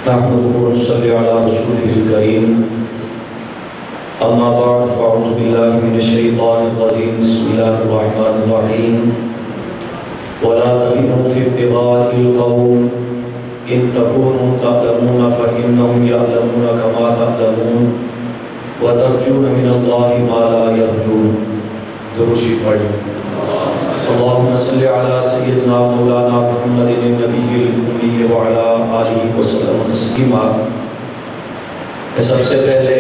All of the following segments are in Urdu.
نحمده ونصلي على رسوله الكريم أما بعد فأعوذ بالله من الشيطان الرجيم بسم الله الرحمن الرحيم ولا تهنوا في ابتغاء القوم إن تكونوا تعلمون فإنهم يعلمون كما تعلمون وترجون من الله ما لا يرجون. دروشی پڑھ. اللهم صل على سيدنا مولانا محمد النبي الأمي وعلى آله وسلم تسليما. سب سے پہلے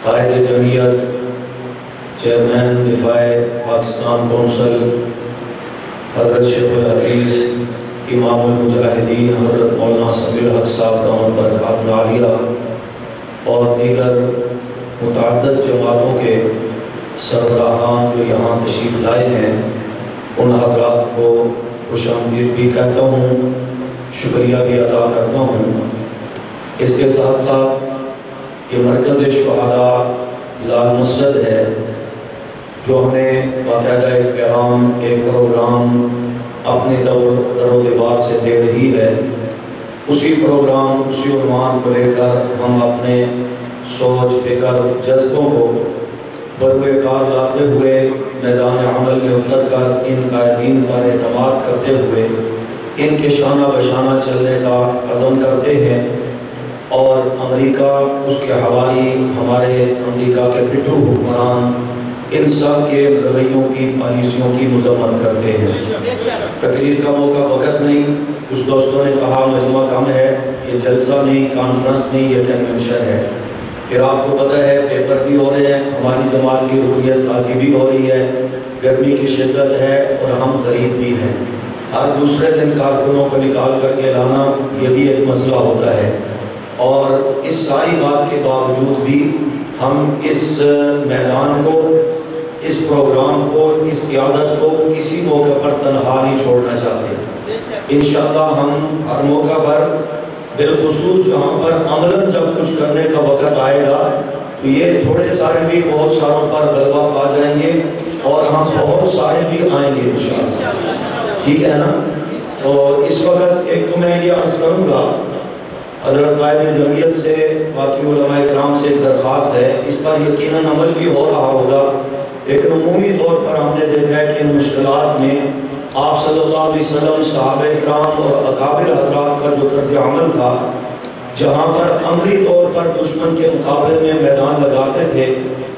قائد جمعیت چیئرمین دفاع پاکستان کونسل حضرت شیخ الحدیث امام المجاہدین حضرت مولانا سمیع الحق صاحب دامت برکاتہ العالیہ اور دیگر متعدد جماعتوں کے سربراہان جو یہاں تشریف لائے ہیں ان حضرات کو خوش آمدید بھی کہتا ہوں، شکریہ بھی ادا کرتا ہوں. اس کے ساتھ ساتھ یہ مرکز شہداء لال مسجد ہے جو ہمیں باقاعدہ ایک پیغام ایک پروگرام اپنے در و دیوار سے دے رہی ہے. اسی پروگرام اسی عنوان کو لے کر ہم اپنے سوچ فکر جذبوں کو بروئے کار لاتے ہوئے میدان عمل میں اتر کر ان قائدین پر اعتماد کرتے ہوئے ان کے شانہ بشانہ چلنے کا عزم کرتے ہیں اور امریکہ اس کے حوالی ہمارے امریکہ کے پٹھو حکمران ان سب کے رویوں کی پالیسیوں کی مذمت کرتے ہیں. تقریر کا موقع وقت نہیں، کچھ دوستوں نے کہا مجمع کم ہے، یہ جلسہ نہیں، کانفرنس نہیں، یہ کنونشن ہے. پھر آپ کو پتہ ہے پیپر بھی ہو رہے ہیں، ہماری جماعت کی رکنیت سازی بھی ہو رہی ہے، گرمی کی شدت ہے اور ہم غریب بھی ہیں. ہر دوسرے دن کارکنوں کو نکال کر کے لانا یہ بھی ایک مسئلہ ہوتا ہے. اور اس ساری بات کے باوجود بھی ہم اس میدان کو، اس پروگرام کو، اس قیادت کو کسی موقع پر تنہا نہیں چھوڑنا چاہتے. انشاءاللہ ہم ہر موقع پر بالخصوص جہاں پر عملاً جب کچھ کرنے کا وقت آئے گا تو یہ تھوڑے سارے بھی بہت ساروں پر غلبہ پا جائیں گے اور ہم بہت سارے بھی آئیں گے انشاءاللہ. ٹھیک ہے نا؟ تو اس وقت ایک تو میں یہ عرض کروں گا، حضرت قائد جمعیت سے باقی علماء کرام سے ایک درخواست ہے، اس پر یقیناً عمل بھی ہو رہا ہوگا، لیکن عمومی طور پر ہم نے دیکھا ہے کہ ان مشکلات میں آپ صلی اللہ علیہ وسلم، صحابہ کرام اور اکابر حضرات کا جو طرز عمل تھا، جہاں پر عملی طور پر دشمن کے مقابلے میں میدان لگاتے تھے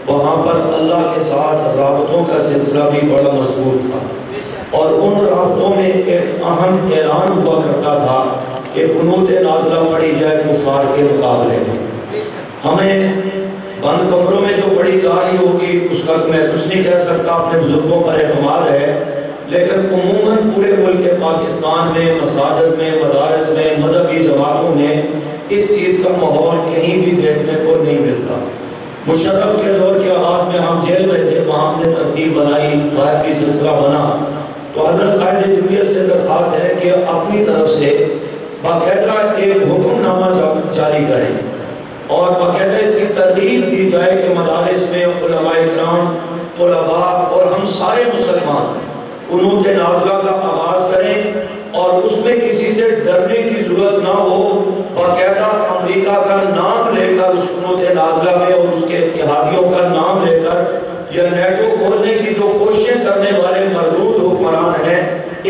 وہاں پر اللہ کے ساتھ رابطوں کا سلسلہ بھی بڑا مضبوط تھا. اور ان رابطوں میں ایک اہم اعلان ہوا کرتا تھا کہ قنوت نازلہ پڑھی جائے کفار کے مقابلے میں. ہمیں بند کمروں میں جو پڑھی جا رہی ہوگی اس کا میں کچھ نہیں کہہ سکتا، اپنے بزرگوں پر اعتماد ہے، لیکن عموماً پورے ملک پاکستان میں مساجد میں مدارس میں مذہبی جماعتوں میں اس چیز کا ماحول کہیں بھی دیکھنے کو نہیں ملتا. مشرف کے دور کے آغاز میں ہم جیل میں تھے، وہاں ہم نے ترتیب بنائی، باہر بھی سلسلہ بنا. تو حضرت قائد جمعیت سے درخواست ہے کہ اپنی طرف سے باقاعدہ ایک حکم نامہ جاری کریں اور باقاعدہ اس کی ترغیب دی جائے کہ مدارس میں علماء کرام، طلباء اور ہم سارے مسلمان قنوت نازلہ کا آغاز کریں اور اس میں کسی سے ڈرنے کی ضرورت نہ ہو. باقاعدہ امریکہ کا نام لے کر اس قنوت نازلہ میں اور اس کے اتحادیوں کا نام لے کر یا نیٹو کھولنے کی جو کوششیں کرنے والے مردود حکمران ہیں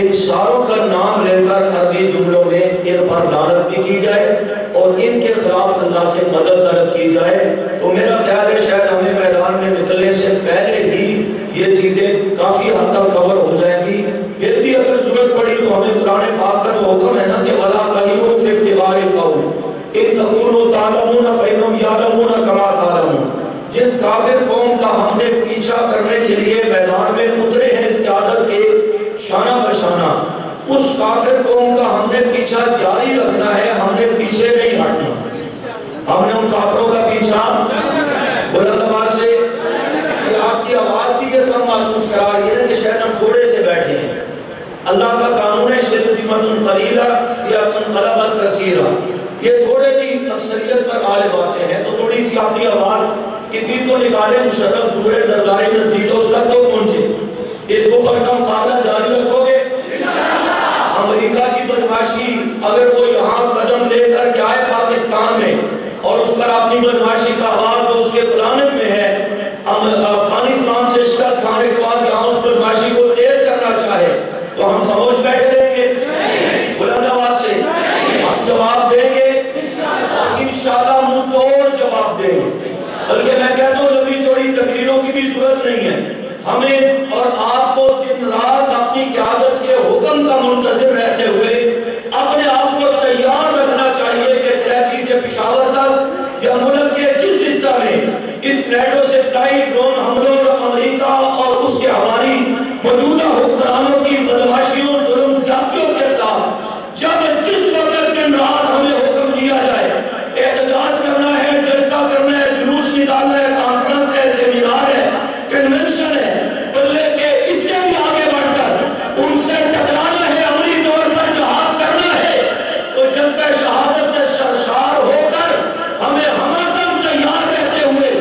ان ساروں کا نام لے کر عربی جملوں میں ان پر لعنت بھی کی جائے اور ان کے خلاف اللہ سے مدد طلب کی جائے. تو میرا خیال ہے شاید ہمیں میدان میں نکلنے سے پہلے ہی یہ چیزیں کافی حد تک کور ہو جائیں گی. پھر بھی اگر ضرورت پڑی تو ہمیں قرآن پاک کا جو حکم ہے نا کہ وَلَا تَهِنُوا فِي ابْتِغَاءِ الْقَوْمِ إِن تَكُونُوا تَعْلَمُونَ فَإِنَّهُمْ يَعْلَمُونَ كَمَا تَعْلَمُونَ. جس کافر قوم کا ہم نے پیچھا کرنے کے لیے میدان میں اترے ہیں اس قیادت کے شانہ بشانہ، اس کافر قوم کا ہم نے پیچھا جاری رکھنا ہے، ہم نے پیچھے نہیں ہٹنا. ہم نے ان کافروں کا پیچھا بلند آواز سے، کہ آپ کی آواز بھی یہ کم محسوس کرا رہی ہے کہ شاید ہم تھوڑے سے بیٹھے ہیں. اللہ کا قانون ہے شرذمۃ قلیلہ فئۃ غلبت کثیرہ. یہ تھوڑے بھی اکثریت پر غالب آتے ہیں تو تھوڑی سی اپنی آواز اتنی تو نکالے، مشرف دور زرداری نزدیک اس تک تو پہنچے. اس کو فرقہ مقابلہ جاری رکھو گے. امریکہ کی بدماشی اگر وہ یہاں قدم لے لے کر کے آئے پاکستان میں اور اس پر اپنی بدماشی کا آواز جو اس کے پلانٹ میں ہے افغانستان سے شکست کھانے کے بعد یہاں اس بدماشی کو تیز کرنا چاہے تو ہم خاموش بیٹھے رہیں گے؟ بلند آواز سے ہم جواب دیں گے اور انشاءاللہ منہ توڑ جواب دیں گے. بلکہ میں کہتا ہوں لمبی چوڑی تقریروں کی بھی ضرورت نہیں ہے. ہمیں اور آپ کو دن رات اپنی قیادت کے حکم کا منتظر رہتے ہوئے اپنے آپ کو تیار رکھنا چاہیے کہ کراچی سے پشاور تک یا ملک کے کس حصہ میں اس نیٹو سے ڈرون حملوں اور امریکہ اور اس کے ہماری موجودہ حکمرانوں کی بدماشیوں ظلم زیادتیوں کے خلاف جب جس وقت دن رات ہمیں حکم دیا جائے احتجاج کرنا ہے, جلسہ کرنا ہے, جلوس نکالنا ہے, کانفرنس ہے, سیمینار ہے, کنونشن ہے, بلے کہ اس سے بھی آگے بڑھ کر ان سے ٹکرانا ہے, عملی طور پر جہاد کرنا ہے, تو جذبہ شہادت سے سرشار ہو کر ہمیں ہمدم تیار رہتے ہوئے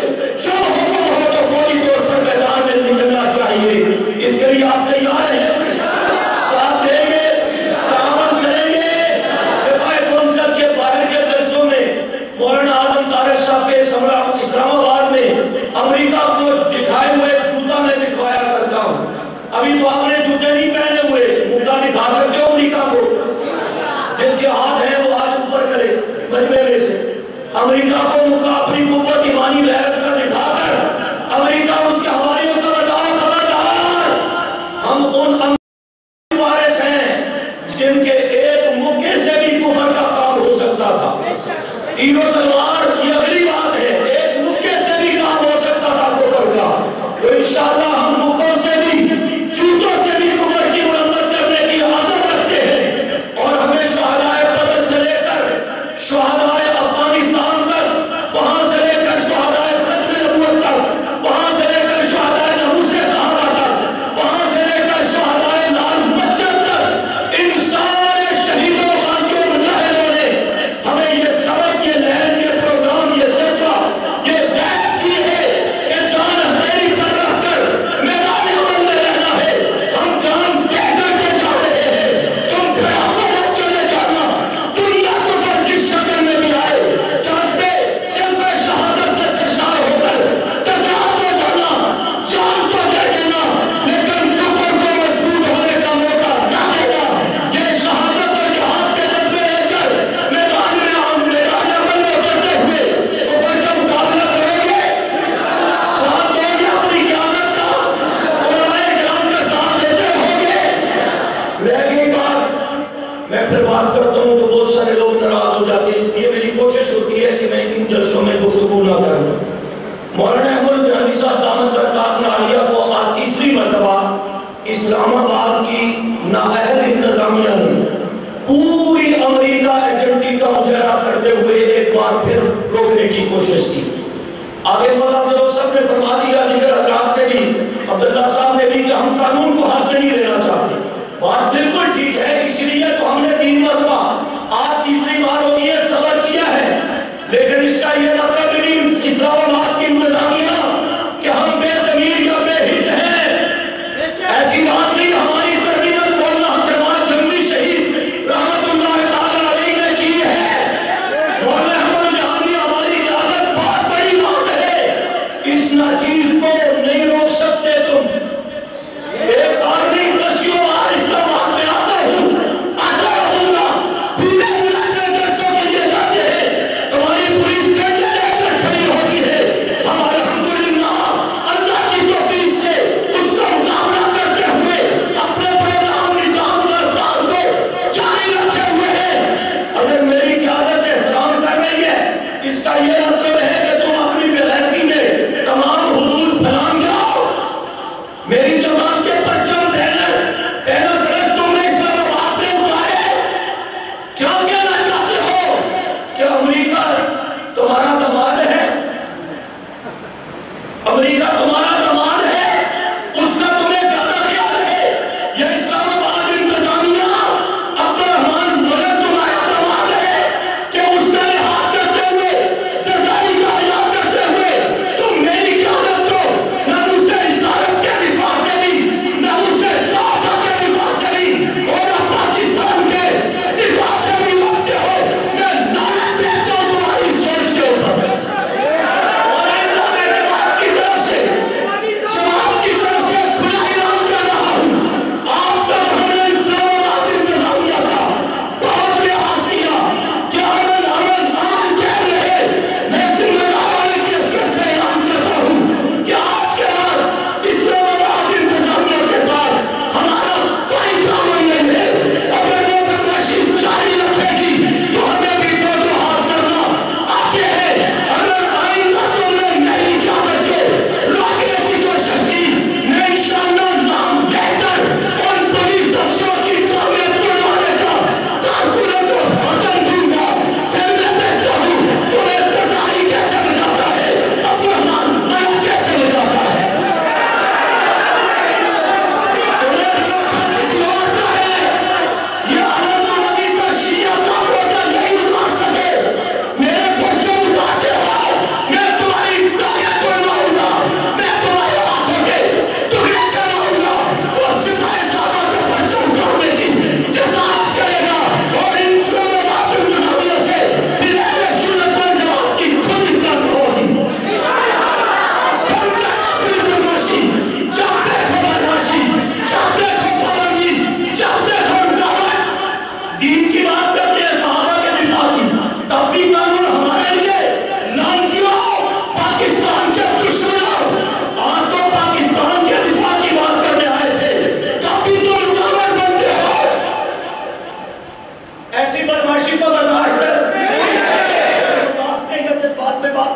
جب حکم ہو تو فوری طور پر میدان میں نکلنا چاہیے. اس کے لیے آپ تیار ہیں؟ ساتھ دیں گے, تعاون کریں گے. دفاع کونسل کے باہر کے جلسوں میں مولانا اعظم طارق صاحب کے اسلام آباد میں امریکہ کو دکھائے ہوئے جوتا میں دکھوایا کرتا ہوں. ابھی تو آپ نے جوتے نہیں پہنے ہوئے, مکہ دکھا سکتے ہو امریکہ کو؟ جس کے ہاتھ ہیں وہ ہاتھ اوپر کرے مجمع میں سے. امریکہ کو مکہ اپنی قوت ایمانی غیرت کا دکھا کر امریکہ اس کے حواریوں کا بتاؤ خبردار. ہم ان وارث ہیں جن کے ایک مکے سے بھی کفر کا کام ہو سکتا تھا. تیر و تلوار یہ اگلی بات ہے, ایک مکے سے بھی کام ہو سکتا تھا کفر کا. تو انشاءاللہ ہم مکوں سے بھی جوتوں سے بھی کفر کی مرمت کرنے کی عزم رکھتے ہیں. اور ہمیں شہدائے بدر سے لے کر شہدائے افغانستان تک, وہاں سے لے کر شہدائے ختم نبوت تک, وہاں سے لے کر شہدائے نحوس صحابہ تک, وہاں سے لے کر شہدائے لال مسجد تک, ان سارے شہیدوں غازیوں مجاہدوں نے ہمیں یہ سبق, یہ لہر, یہ پروگرام, یہ جذبہ, یہ بیعت کی ہے کہ جان ہتھیلی پر رکھ کر میدان عمل میں رہنا ہے. ہم جان دے کر کے جا رہے ہیں. تم بڑھاپے مت چلے جانا, دنیا کفر جس شکل میں بھی آئے جذبے شہادت سے سرشار ہو کر ٹکرا تو جانا, جان تو دے دینا, لیکن کفر کو مضبوط ہونے کا موقع نہ دینا. یہ شہادت اور جہاد کے جذبے لے کر میدان عمل میں اترتے ہوئے کفر کا مقابلہ کریں گے. ساتھ دیں گے اپنی قیادت کا, علماء کرام کا ساتھ دیتے ہوں گے. رہ گئی بات, میں پھر بات کرتا ہوں تو بہت سارے لوگ ناراض ہو جاتے ہیں, اس لیے میری کوشش ہوتی ہے کہ میں ان جلسوں میں گفتگو نہ کروں. مولانا احمد جہانی صاحب دامت برکات عالیہ کو تیسری مرتبہ اسلام آباد کی نااہل انتظامیہ نے پوری امریکہ ایجنٹی کا مظاہرہ کرتے ہوئے ایک بار پھر روکنے کی کوشش کی. آگے مولانا عبداللہ صاحب نے فرما دیا, دیگر حضرات نے بھی, عبداللہ صاحب نے بھی, کہ ہم قانون کو ہاتھ میں نہیں لینا چاہتے. بات بالکل ٹھیک ہے, اس لیے تو ہم نے 3 مرتبہ آج تیسری بار ہوئی ہے صبر کیا ہے. لیکن اس کا یہ مطلب نہیں اسلام آباد کی انتظامیہ کہ ہم بے ضمیر یا بے حس ہیں. ایسی بات نہیں. ہماری تربیت مولانا عبدالرحمان جنگلی شہید رحمت اللہ تعالی علیہ نے کی ہے. مولانا احمد جہانی ہماری قیادت بہت بڑی بات ہے. اس ناچیز کو نہیں روک سکتے تم. ایک بار نہیں 10 بار اسلام آباد میں آتا ہوں, آتا رہوں گا. پورے ملک میں جلسوں کے لیے جاتے ہیں, تمہاری پولیس ڈنڈے لے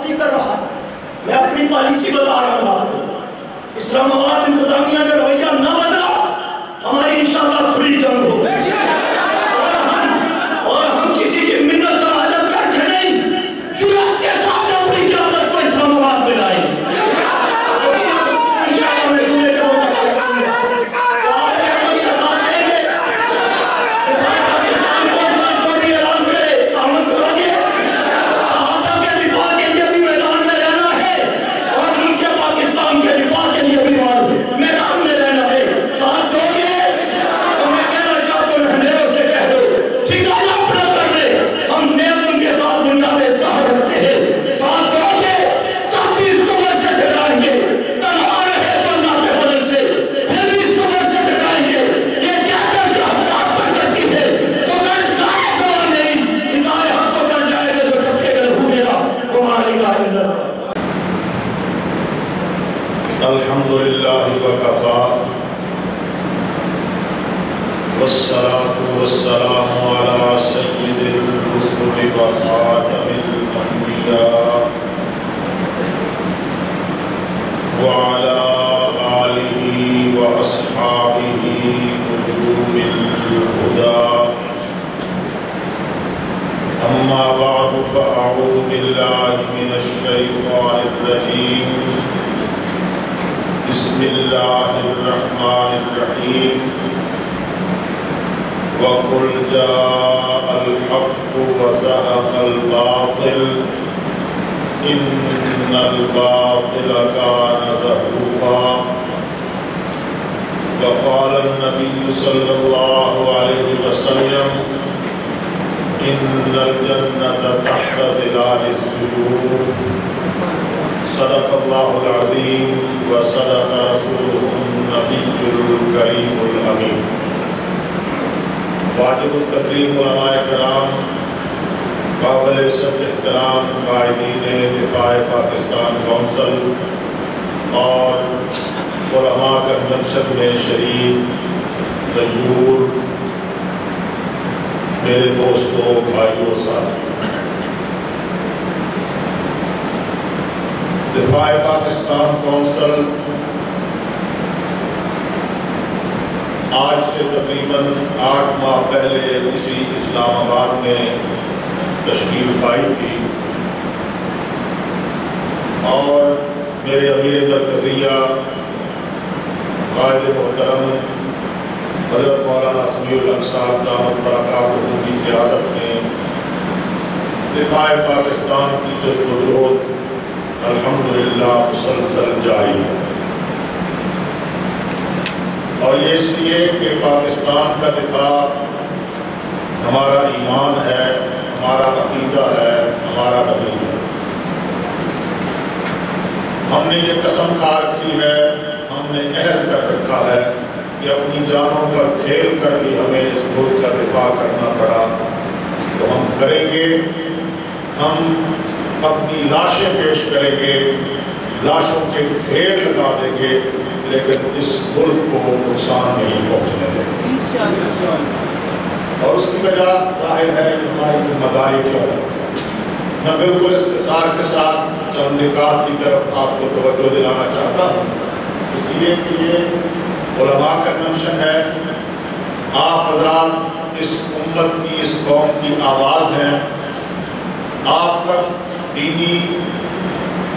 بات نہیں کر رہا، میں اپنی پالیسی بتا رہا ہوں۔ اسلام آباد انتظامیہ نے رویہ نہ بدلا، ہماری انشاءاللہ کھلی جنگ ہو، اور ہم کسی کی منت سماجت کر کے نہیں، جرأت کے ساتھ اپنی قیادت کو اسلام آباد میں لائیں۔ انشاءاللہ میں جمعے کے متعلق کروں گا، اور احمد کے ساتھ دیں گے، دفاع پاکستان کون سا جو بھی اعلان کرے تعاون کرو گے، صحابہ کے دفاع کے لیے بھی میدان میں رہنا ہے، اور ملک پاکستان کے دفاع کے لیے بھی میدان میں رہنا ہے، ساتھ دو گے۔ تو میں کہنا چاہتا ہوں ہنیروں سے کہہ دو ٹھکانہ اپنا کر لے، ہم نیزم کے ساتھ بنیاد سہر رکھتے ہیں، ساتھ دو گے تب بھی اس قوت سے ٹکرائیں گے، تنہا رہے تو اللہ کے فضل سے پھر بھی اس قوت سے ٹکرائیں گے۔ یہ کہہ کر کہ حق بات پر کرتی ہے تو کر جائے سوال نہیں، اظہار حق کو کر جائے گا جو ٹپکے گا لہو میرا وما لا الہ الا اللہ۔ الحمدللہ وکفی والصلاة والسلام علی سید الرسل وخاتم الانبیاء وعلی آلہ واصحابہ نجوم الہدی، اما بعد فاعوذ باللہ من الشیطان الرجیم، بسم اللہ الرحمن الرحیم، وَقُلْ جَاءَ الْحَقُّ وَزَهَقَ الْبَاطِلُ إِنَّ الْبَاطِلَ كَانَ زَهُوقًا۔ وقال النبي صلى الله عليه وسلم إن الجنة تحت ظلال السيوف، صدق الله العظيم وصدق رسوله النبي الكريم الأمين۔ واجب التکریم علماء کرام، قابل سب احترام قائدین دفاع پاکستان کونسل اور علماء کنونشن میں شریک غیور میرے دوستوں، بھائیوں، ساتھیوں، دفاع پاکستان کونسل آج سے تقریباً 8 ماہ پہلے اسی اسلام آباد میں تشکیل پائی تھی، اور میرے امیر مرکزیہ قائد محترم حضرت مولانا سمیع الحق صاحب دامت برکاتہ کی قیادت میں دفاع پاکستان کی جدوجہد الحمدللہ مسلسل جاری ہے، اور یہ اس لیے کہ پاکستان کا دفاع ہمارا ایمان ہے، ہمارا عقیدہ ہے، ہمارا نظریہ ہے۔ ہم نے یہ قسم کھا رکھی ہے، ہم نے عہد کر رکھا ہے کہ اپنی جانوں پر کھیل کر بھی ہمیں اس ملک کا دفاع کرنا پڑا تو ہم کریں گے، ہم اپنی لاشیں پیش کریں گے، لاشوں کے ڈھیر لگا دیں گے، لیکن اس ملک کو نقصان نہیں پہنچنے دیں گے۔ اور اس کی وجہ ظاہر ہے کہ ہماری ذمہ داری کیا ہے۔ میں بالکل اختصار کے ساتھ چند نکات کی طرف آپ کو توجہ دلانا چاہتا ہوں، اس لیے کہ یہ علماء کنونشن ہے، آپ حضرات اس امت کی، اس قوم کی آواز ہیں، آپ تک دینی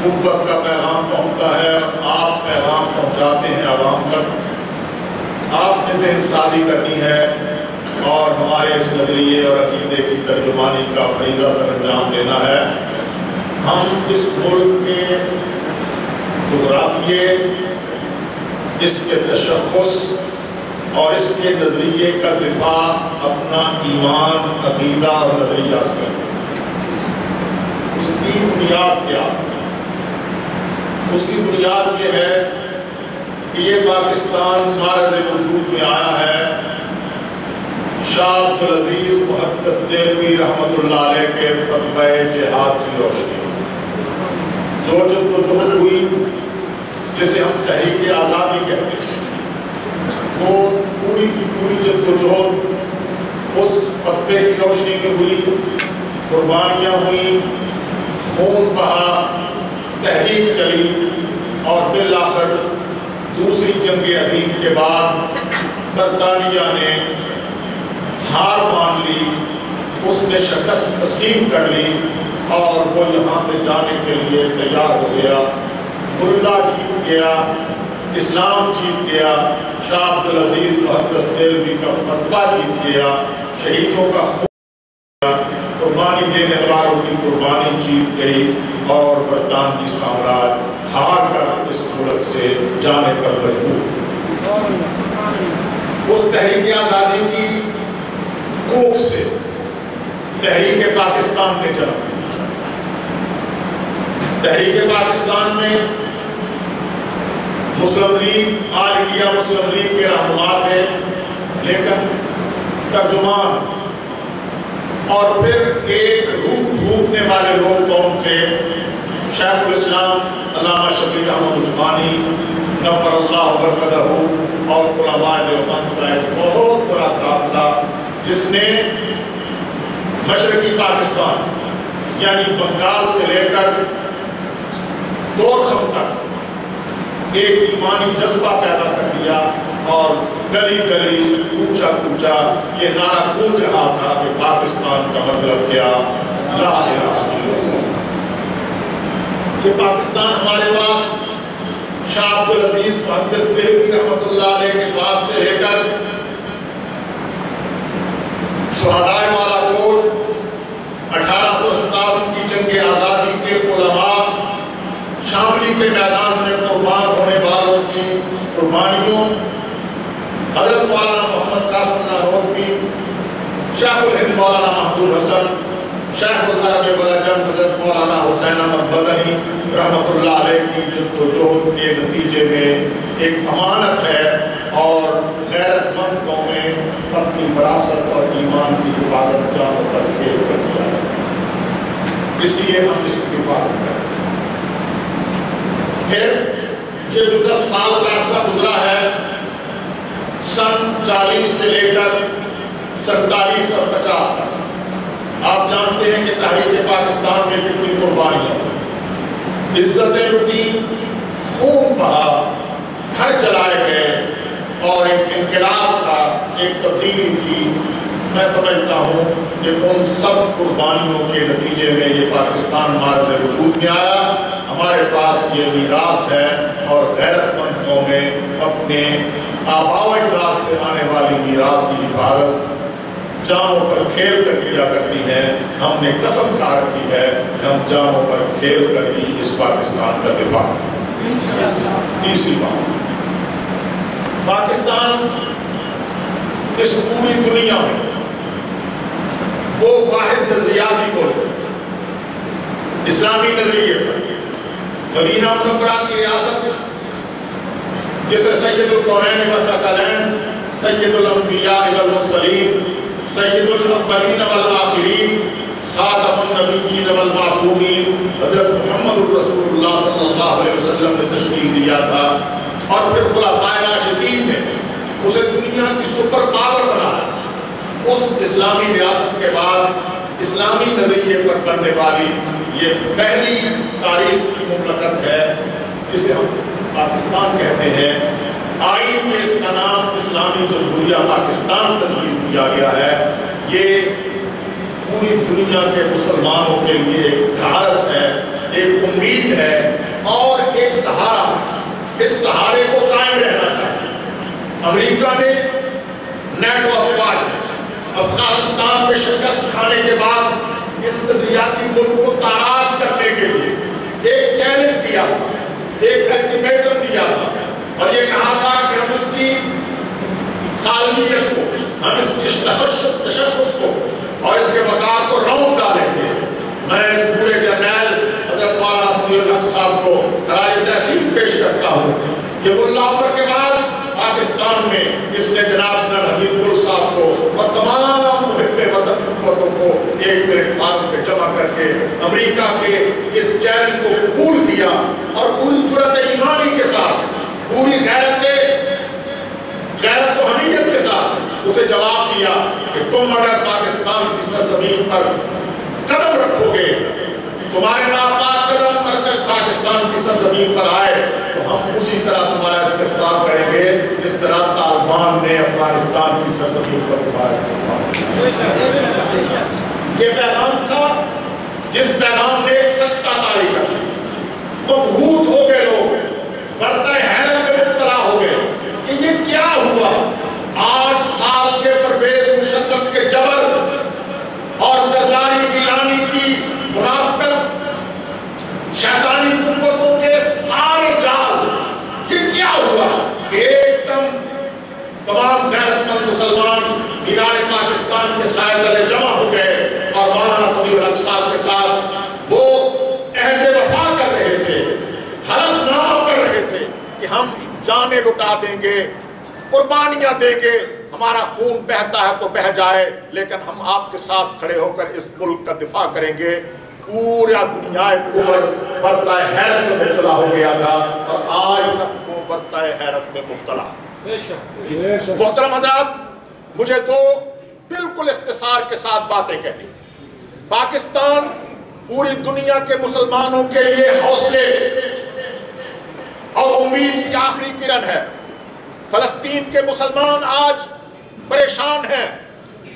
قوت کا پیغام پہنچتا ہے، آپ پیغام پہنچاتے ہیں عوام تک، آپ نے ذہن سازی کرنی ہے اور ہمارے اس نظریے اور عقیدے کی ترجمانی کا فریضہ سر انجام دینا ہے۔ ہم اس ملک کے جغرافیے، اس کے تشخص اور اس کے نظریے کا دفاع اپنا ایمان، عقیدہ اور نظریہ سے کرتے ہیں۔ اس کی بنیاد کیا؟ اس کی بنیاد یہ ہے کہ یہ پاکستان معرض وجود میں آیا ہے شاہ عبدالعزیز محدث دہلوی رحمۃ اللہ علیہ کے فتوہ جہاد کی روشنی، جو جدوجہد ہوئی جسے ہم تحریک آزادی کہتے ہیں، وہ پوری کی پوری جدوجہد اس فتوے کی روشنی میں ہوئی، قربانیاں ہوئیں، خون بہا، جنگ عظیم کے بعد برطانیہ نے ہار مان لی، اس نے شکست تسلیم کر لی اور وہ یہاں سے جانے کے لیے تیار ہو گیا۔ ملا جیت گیا، اسلام جیت گیا، شاہ عبدالعزیز محدث دہلوی کا فتویٰ جیت گیا، شہیدوں کا خون گیا، قربانی دینے والوں کی قربانی جیت گئی اور برطانوی سامراج ہار کر اس ملک سے جانے پر مجبور۔ اس تحریک آزادی کی کوکھ سے تحریک پاکستان نے جنم لیا۔ تحریک پاکستان میں مسلم لیگ، آل انڈیا مسلم لیگ کے رہنما تھے، لیکن ترجمان اور پھر ایک روح پھونکنے والے لوگ کون تھے؟ شیخ الاسلام علامہ شبیر احمد عثمانی نور اللہ برکتہ اور علماء دیوبند کا ایک بہت بڑا قافلہ، جس نے مشرقی پاکستان یعنی بنگال سے لے کر دورخم تک ایک ایمانی جذبہ پیدا کر دیا اور گلی گلی کوچہ کوچہ یہ نعرہ گونج رہا تھا کہ پاکستان کا مطلب کیا؟ لا الہ الا اللہ۔ یہ پاکستان ہمارے پاس شاہ عبدالعزیز محدث دہلوی رحمۃ اللہ علیہ کے بعد سے لے کر شہدائے والا کوٹ، 1857 کی جنگ آزادی کے علماء، شاملی کے میدان میں قربان ہونے والوں کی قربانیوں، حضرت مولانا محمد قاسم نانوتوی، شیخ الہند مولانا محمود حسن، شیخ العرب والعجم حضرت مولانا حسین احمد مدنی رحمۃ اللہ علیہ کی جد و جہد کے نتیجے میں ایک امانت ہے اور غیرت مند قومیں اپنی وراثت اور ایمان کی حفاظت جانوں پر کھیل کرتی ہیں، اس لیے ہم اس کی حفاظت کریں۔ پھر یہ جو 10 سال کا عرصہ گزرا ہے، سن 40 سے لے کر 47 اور 50 تک، آپ جانتے ہیں کہ تحریک پاکستان میں کتنی قربانیاں ہوئی، عزتیں لٹی، خون بہا، گھر جلائے گئے اور ایک انقلاب کا ایک تبدیلی تھی۔ میں سمجھتا ہوں کہ ان سب قربانیوں کے نتیجے میں یہ پاکستان مارز وجود میں آیا۔ ہمارے پاس یہ میراث ہے اور غیرت مند قومیں اپنے آباء و اجداد سے آنے والی میراث کی حفاظت جانوں پر کھیل کر کیا کرتی ہیں۔ ہم نے قسم کھا رکھی ہے کہ ہم جانوں پر کھیل کر ہی اس پاکستان کا دفاع کریں۔ تیسری بات، پاکستان اس پوری دنیا میں وہ واحد نظریاتی ملک اسلامی نظریے پر، مدینہ منورہ کی ریاست جسے سید القرآن و ثقلین، سید الانبیاء والمرسلین، سید الاولین والآخرین، خاتم النبیین والمعصومین حضرت محمد الرسول اللہ صلی اللہ علیہ وسلم نے تشکیل دیا تھا، اور پھر خلفائے راشدین نے اسے دنیا کی سپر پاور بنایا۔ اس اسلامی ریاست کے بعد اسلامی نظریے پر بننے والی یہ پہلی تاریخ کی مملکت ہے جسے ہم پاکستان کہتے ہیں۔ آئین میں اس کا نام اسلامی جمہوریہ پاکستان تجویز کیا گیا ہے۔ یہ پوری دنیا کے مسلمانوں کے لیے ایک ڈھارس ہے، ایک امید ہے اور ایک سہارا ہے۔ اس سہارے کو قائم رہنا چاہیے۔ امریکہ نے نیٹو افواج میں افغانستان میں شکست کھانے کے بعد اس نظریاتی ملک کو تاراج کرنے کے لیے ایک چیلنج دیا تھا، ایک الٹیمیٹم دیا تھا اور یہ کہا تھا کہ ہم اس کی سالمیت کو، ہم اس کی تشخص کو اور اس کے وقار کو رونق ڈالیں گے۔ میں اس پورے جرنیل حضرت مولانا سمیع الحق صاحب کو خراج تحسین پیش کرتا ہوں کہ ملا عمر کے بعد پاکستان میں اس نے جناب نر حمید گل صاحب کو اور تمام محب وطن قوتوں کو ایک پلیٹ فارم پہ جمع کر کے امریکہ کے اس چیلنج کو قبول کیا اور پوری جرأت ایمانی کے ساتھ، پوری غیرت و حمیت کے ساتھ اسے جواب دیا کہ تم اگر پاکستان کی سرزمین پر قدم رکھو گے، تمہارے ناپاک قدم پر پاکستان کی سرزمین پر آئے تو ہم اسی طرح تمہارا استقبال کریں گے مسلمان نے افغانستان کی سرزمین پر دوبارہ یہ پیغام تھا جس پیغام نے ایک سکتہ طاری کر دی. مبہوت ہو گئے لوگ, برتہ حیرت میں مبتلا ہو گئے کہ یہ کیا ہوا. 8 سال کے پرویز مشرف کے جبر اور زرداری گیلانی کی منافقت, شیطانی قوتوں کے سارے جال, یہ کیا ہوا کہ ایک دم تمام غیرت مند مسلمان میدان پاکستان کے سائے تلے جمع ہو گئے اور مولانا سمیع الحق صاحب کے ساتھ وہ عہد وفا کر رہے تھے, حلف نامہ پڑھ رہے تھے کہ ہم جانیں لٹا دیں گے, قربانیاں دیں گے, ہمارا خون بہتا ہے تو بہ جائے, لیکن ہم آپ کے ساتھ کھڑے ہو کر اس ملک کا دفاع کریں گے. پورا دنیا کفر برتہ حیرت میں مبتلا ہو گیا تھا اور آج تک وہ برتہ حیرت میں مبتلا. محترم حضرات, مجھے تو بالکل اختصار کے ساتھ باتیں کہنی. پاکستان پوری دنیا کے مسلمانوں کے لیے حوصلے اور امید کی آخری کرن ہے. فلسطین کے مسلمان آج پریشان ہیں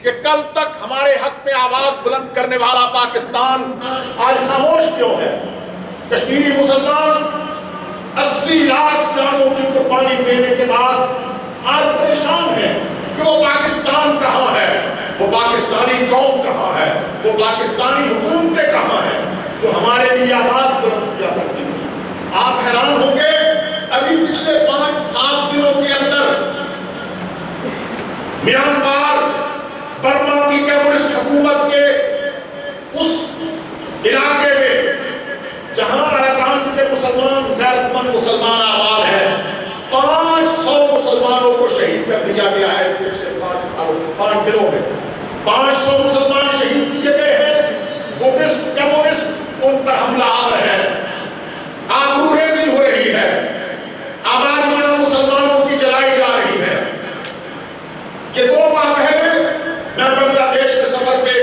کہ کل تک ہمارے حق میں آواز بلند کرنے والا پاکستان آج خاموش کیوں ہے. کشمیری مسلمان 80 لاکھ جانوں کی قربانی دینے کے بعد آج پریشان ہیں کہ وہ پاکستان کہاں ہے, وہ پاکستانی قوم کہاں ہے, وہ پاکستانی حکومتیں کہاں ہیں جو ہمارے لیے آواز بلند کیا کرتی تھی. آپ حیران ہوں گے, ابھی پچھلے 5-7 دنوں کے اندر میانمار برما کی کمیونسٹ حکومت کے اس علاقے میں جہاں اراکان کے مسلمان غیرت مند مسلمان آباد ہیں, 500 مسلمانوں کو شہید کر دیا گیا ہے. پچھلے 5 دنوں میں 500 مسلمان شہید کیے گئے ہیں. بدھسٹ کمیونسٹ ان پر حملہ آور ہے, آبروریزی ہو رہی ہے, آبادیاں مسلمانوں کی جلائی جا رہی ہیں. یہ 2 ماہ پہلے میں بنگلہ دیش کے سفر پہ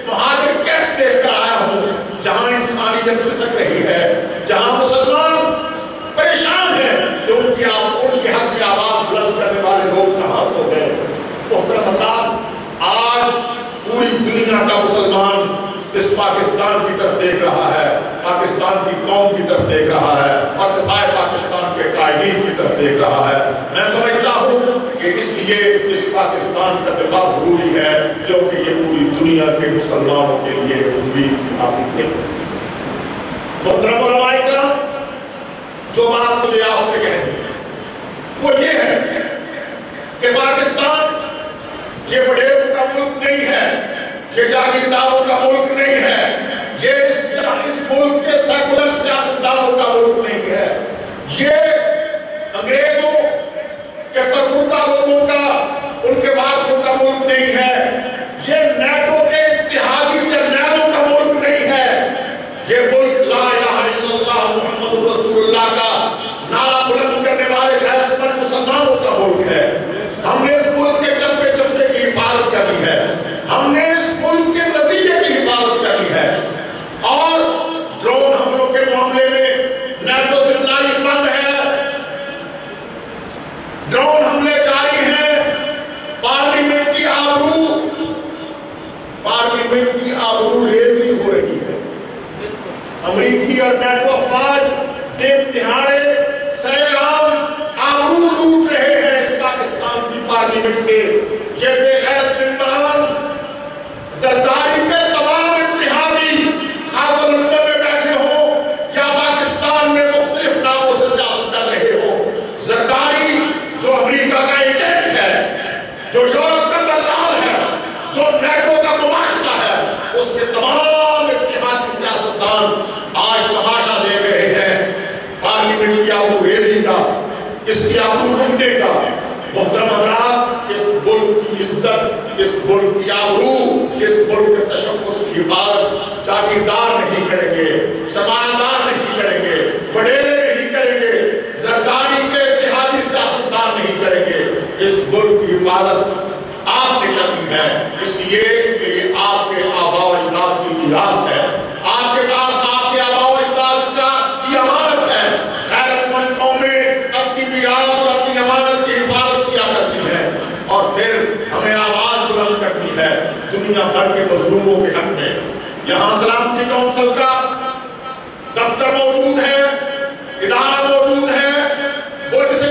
مہاجر کیمپ دیکھ کر آیا ہوں جہاں انسانیت سسک رہی ہے, جہاں مسلمان پریشان ہیں کہ ان کے حق میں آواز بلند کرنے والے لوگ کہاں ہو گئے. محترم حضرات, آج پوری دنیا کا مسلمان اس پاکستان کی طرف دیکھ رہا ہے, پاکستان کی قوم کی طرف دیکھ رہا ہے اور دفاع پاکستان کے قائدین کی طرف دیکھ رہا ہے. میں سمجھتا ہوں کہ اس لیے اس پاکستان کا دفاع ضروری ہے کیونکہ یہ پوری دنیا کے مسلمانوں کے لیے امید کی حامل ہے. محترم علماء کرام, جو بات مجھے آپ سے کہنی ہے وہ یہ ہے کہ پاکستان یہ وڈیروں کا ملک نہیں ہے, یہ جاگیرداروں کا ملک نہیں ہے, یہ اس ملک کے سیکولر سیاستدانوں کا ملک نہیں ہے, یہ انگریزوں کے پرخوردہ لوگوں کا, ان کے وارثوں کا ملک نہیں ہے, یہ نیٹو کے اتحادی جرنیلوں کا ملک نہیں ہے. یہ ملک لا الہ الا اللہ محمد رسول اللہ کا نعرہ بلند کرنے والے غیرت مند مسلمانوں کا ملک ہے. ہم نے اس ملک کے چپے چپے کی حفاظت کرنی ہے, ہم نے اس ملک کے نظریے کی حفاظت کرنی ہے. اور ڈرون حملوں کے معاملے میں نیٹو سپلائی بند ہے, ڈرون حملے جاری ہیں, پارلیمنٹ کی آبرو ریزی ہو رہی ہے. امریکی اور نیٹو افواج دن دہاڑے سرے عام آبرو لوٹ رہے ہیں اس پاکستان کی پارلیمنٹ کے. یہ بے غیرت ممبران زرداری کے تمام اتحادی خاطر لندن میں بیٹھے ہوں یا پاکستان میں مختلف ناموں سے سیاست کر رہے ہوں, زرداری جو امریکہ کا ایجنٹ ہے, جو یورپ کا دلال ہے, جو نیٹو کا نمائندہ ہے, اس کے تمام اتحادی سیاستدان آج تماشا دیکھ رہے ہیں پارلیمنٹ کی آبرو ریزی کا, اس کی آبرو لوٹنے کا. محترم حضرات, اس ملک کی عزت, اس ملک کی آبرو, اس ملک کے تشخص کی حفاظت جاگیردار نہیں کریں گے, سماندار نہیں کریں گے, وڈیرے نہیں کریں گے, زرداری کے اتحادی سیاستدان نہیں کریں گے. اس ملک کی حفاظت آپ نے کرنی ہے, اس لیے کہ یہ آپ کے آباء و اجداد کی میراث ہے, آپ کے پاس آپ کے آباء و اجداد کی امانت ہے. غیرت مند قومیں اپنی میراث اور اپنی امانت کی حفاظت کیا کرتی ہیں. دنیا بھر کے مظلوموں کے حق میں. یہاں سلامتی کونسل کا دفتر موجود ہے، ادارہ موجود ہے، وہ جسے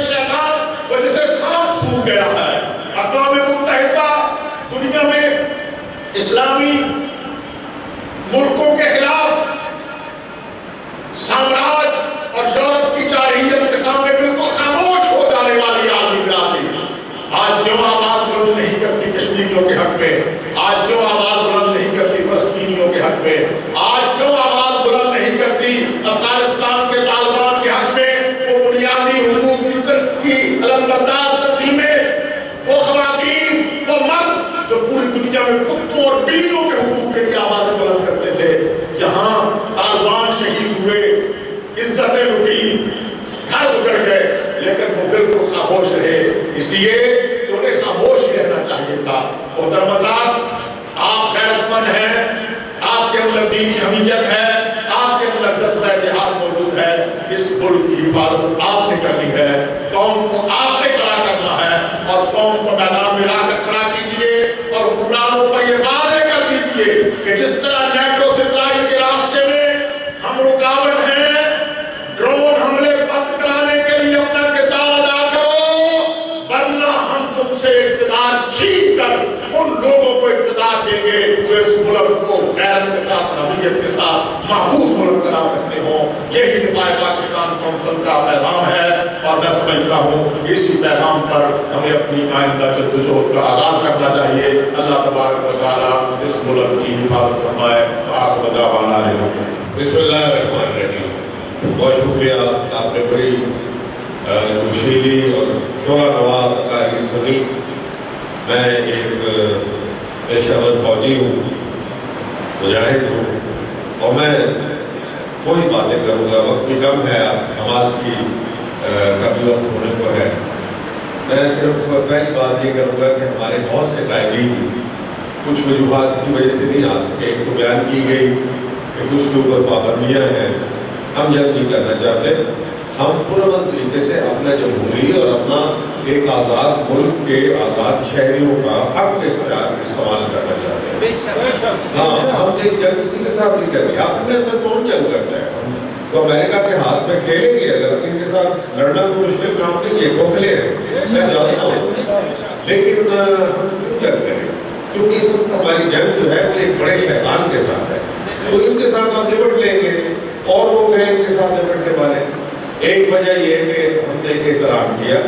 سانپ سوکھ گیا ہے. اقوام متحدہ دنیا میں اسلامی ملکوں کے خلاف سامراج اور یورپ کی جارحیت کے سامنے بالکل خاموش ہو جانے والی عالمی برادری آج کیوں آواز بلند نہیں کرتی کشمیریوں کے حق میں؟ آج کیوں آواز بلند نہیں کرتی فلسطینیوں کے حق میں؟ آج کیوں آواز بلند نہیں کرتی افغانستان کے طالبان کے حق میں؟ وہ بنیادی حقوق کی علمبردار تنظیمیں، وہ خواتین، وہ مرد جو پوری دنیا میں کتوں اور بلیوں کے حقوق کے لیے آوازیں بلند کرتے تھے، یہاں طالبان شہید ہوئے، عزتیں لوٹی، گھر اجڑ گئے، لیکن وہ بالکل خاموش رہے. اس لیے انہیں خاموش ہی رہنا چاہیے تھا. محترم حضرات، آپ غیرت مند ہیں، آپ کے اندر دینی حمیت ہے، آپ کے اندر جذبہ جہاد موجود ہے. اس ملک کی حفاظت آپ نے کرنی ہے، قوم کو آپ نے کھڑا کرنا ہے، اور قوم کو میدان میں لا کر کھڑا کیجیے اور حکمرانوں پر یہ واضح کر دیجیے کہ جس طرح نیٹو سپلائی کے راستے میں ہم رکاوٹ ہیں، ڈرون حملے بند کرانے کے لیے اپنا کردار ادا کرو، ورنہ ہم تم سے اقتدار چھین کر ان لوگوں کو اقتدار دیں گے جو اس ملک کو غیرت کے ساتھ، حمیت کے ساتھ محفوظ ملک بنا سکتے ہوں. یہی دفاع پاکستان کونسل کا پیغام ہے، اور میں سمجھتا ہوں اسی پیغام پر ہمیں اپنی آئندہ جدوجہد کا آغاز کرنا چاہیے. اللہ تبارک و تعالیٰ اس ملک کی حفاظت فرمائے. آخر دعوانا بسم اللہ الرحمن الرحیم. بہت شکریہ، آپ نے بڑی جوشیلی اور شعلہ نواز تقاریر سنی. میں ایک پیشہ ور فوجی ہوں، مجاہد ہوں، اور میں کوئی باتیں کروں گا، وقت بھی کم ہے، نماز کی کبھی وقت ہونے کو ہے. میں صرف پہلی بات یہ کروں گا کہ ہمارے بہت سے قائدین کچھ وجوہات کی وجہ سے نہیں آ سکے. ایک تو بیان کی گئی کہ کچھ کے اوپر پابندیاں ہیں، ہم جنگ نہیں کرنا چاہتے. ہم پرامن طریقے سے اپنا جمہوری اور اپنا ایک آزاد ملک کے آزاد شہریوں کا حق اختیار استعمال کرنا چاہتے ہیں. ہاں، ہم نے جنگ کسی کے ساتھ نہیں کرنی. اپنے اندر کون جنگ کرتا ہے؟ تو امریکہ کے ہاتھ میں کھیلیں گے. اگر ان کے ساتھ لڑنا تو مشکل کام نہیں ہے، کھوکھلے ہیں، میں جانتا ہوں، لیکن ہم کیوں جنگ کریں؟ کیونکہ اس وقت ہماری جنگ جو ہے وہ ایک بڑے شیطان کے ساتھ ہے. تو ان کے ساتھ ہم نپٹ لیں گے، اور لوگ ہیں ان کے ساتھ نپٹنے والے. ایک وجہ یہ ہے کہ ہم نے احترام کیا.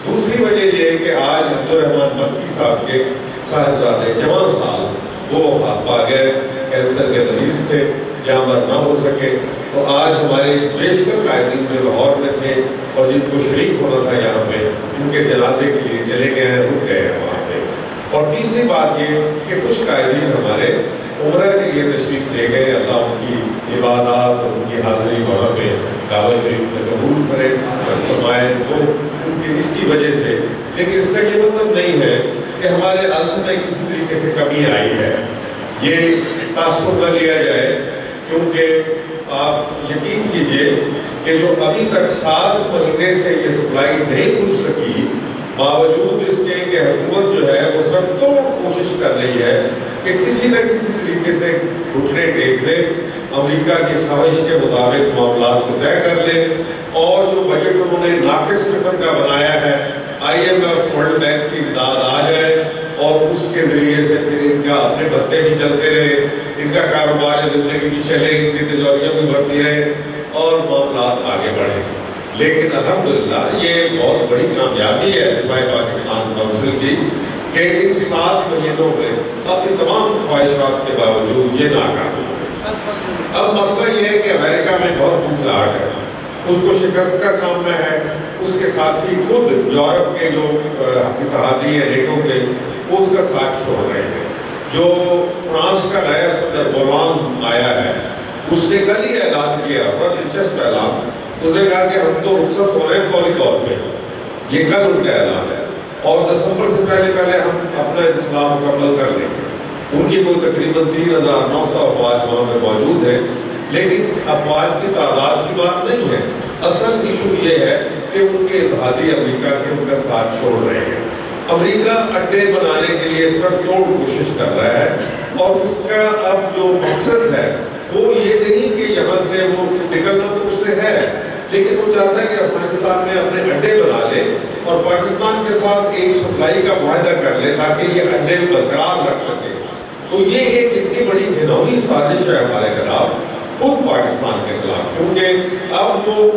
دوسری وجہ یہ ہے کہ آج عبدالرحمن مکی صاحب کے صاحبزادے جوان صاحب وہ وفات پا گئے، کینسر کے مریض تھے، جاں نہ ہو سکے. تو آج ہمارے بیشتر قائدین میں لاہور میں تھے اور جن کو شریک ہونا تھا یہاں پہ، ان کے جنازے کے لیے چلے گئے ہیں، رک گئے ہیں وہاں پہ. اور تیسری بات یہ کہ کچھ قائدین ہمارے عمرہ کے لیے تشریف لے گئے. اللہ ان کی عبادات اور ان کی حاضری وہاں پہ کعبہ شریف میں قبول کرے فرمائے. تو ان کی اس کی وجہ سے، لیکن اس کا یہ مطلب نہیں ہے کہ ہمارے عزم میں کسی طریقے سے کمی آئی ہے. یہ تاثر نہ لیا جائے، کیونکہ آپ یقین کیجئے کہ جو ابھی تک 7 مہینے سے یہ سپلائی نہیں کھل سکی، باوجود اس کے کہ حکومت جو ہے وہ سب توڑ کوشش کر رہی ہے کہ کسی نہ کسی طریقے سے گھٹنے ٹیک دے، امریکہ کی خواہش کے مطابق معاملات کو طے کر لے، اور جو بجٹ انہوں نے ناقص قسم کا بنایا ہے، IMF ورلڈ بینک کی امداد آ جائے اور اس کے ذریعے سے پھر ان کا اپنے بھتے بھی چلتے رہے، ان کا کاروبار زندگی بھی چلے، ان کی تجاریاں بھی بڑھتی رہے اور معاملات آگے بڑھیں. لیکن الحمدللہ یہ بہت بڑی کامیابی ہے دفاع پاکستان کونسل کی کہ ان 7 مہینوں میں اپنی تمام خواہشات کے باوجود یہ ناکام ہو گئے. اب مسئلہ یہ ہے کہ امریکہ میں بہت بھوکھلاہٹ ہے، اس کو شکست کا سامنا ہے. اس کے ساتھ ہی خود یورپ کے جو اتحادی ہیں نیٹو کے، اس کا ساتھ چھوڑ رہے ہیں. جو فرانس کا نیا صدر بولان آیا ہے، اس نے کل ہی اعلان کیا، بڑا دلچسپ اعلان. اس نے کہا کہ ہم تو رخصت ہو رہے ہیں فوری طور پہ. یہ کل ان کا اعلان ہے، اور دسمبر سے پہلے ہم اپنا انخلا مکمل کر لیں گے. ان کی کوئی تقریباً 3900 افواج وہاں پہ موجود ہیں. لیکن افواج کی تعداد کی بات نہیں ہے، اصل ایشو یہ ہے کہ ان کے اتحادی امریکہ کے ان کا ساتھ چھوڑ رہے ہیں. امریکہ اڈے بنانے کے لیے سب توڑ کوشش کر رہا ہے، اور اس کا اب جو مقصد ہے وہ یہ نہیں کہ یہاں سے وہ نکلنا تو اس نے ہے، لیکن وہ چاہتا ہے کہ افغانستان میں اپنے اڈے بنا لے اور پاکستان کے ساتھ ایک سپلائی کا معاہدہ کر لے تاکہ یہ اڈے برقرار رکھ سکے۔ تو یہ ایک اتنی بڑی گھناؤنی سازش ہے ہمارے خلاف، خود پاکستان کے خلاف، کیونکہ اب وہ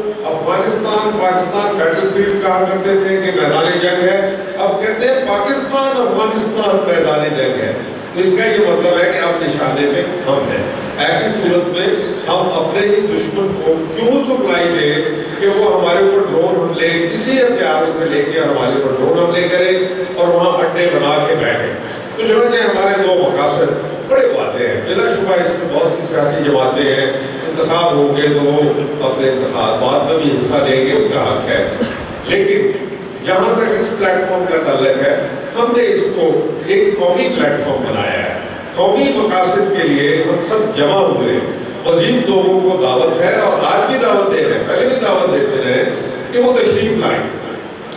پاکستان بیٹل فیلڈ کہا کرتے تھے کہ میدان جنگ ہے، اب کہتے ہیں پاکستان افغانستان میدان جنگ ہے۔ تو اس کا یہ مطلب ہے کہ اب نشانے پہ ہم ہیں۔ ایسی صورت میں ہم اپنے ہی دشمن کو کیوں سپلائی دیں کہ وہ ہمارے اوپر ڈرون حملے اسی ہتھیاروں سے لے کے ہمارے اوپر ڈرون حملے کرے اور وہاں اڈے بنا کے بیٹھے۔ تو چنانچہ ہمارے دو مقاصد بڑے واضح ہیں، بلا شبہ اس میں بہت سی سیاسی جماعتیں ہیں، انتخاب ہوں گے تو وہ اپنے انتخابات میں بھی حصہ لیں گے، ان کا حق ہے، لیکن جہاں تک اس پلیٹ فارم کا تعلق ہے، ہم نے اس کو ایک قومی پلیٹ فارم بنایا ہے۔ قومی مقاصد کے لیے ہم سب جمع ہوئے ہیں، مزید لوگوں کو دعوت ہے اور آج بھی دعوت دے رہے ہیں، پہلے بھی دعوت دیتے رہے کہ وہ تشریف لائیں۔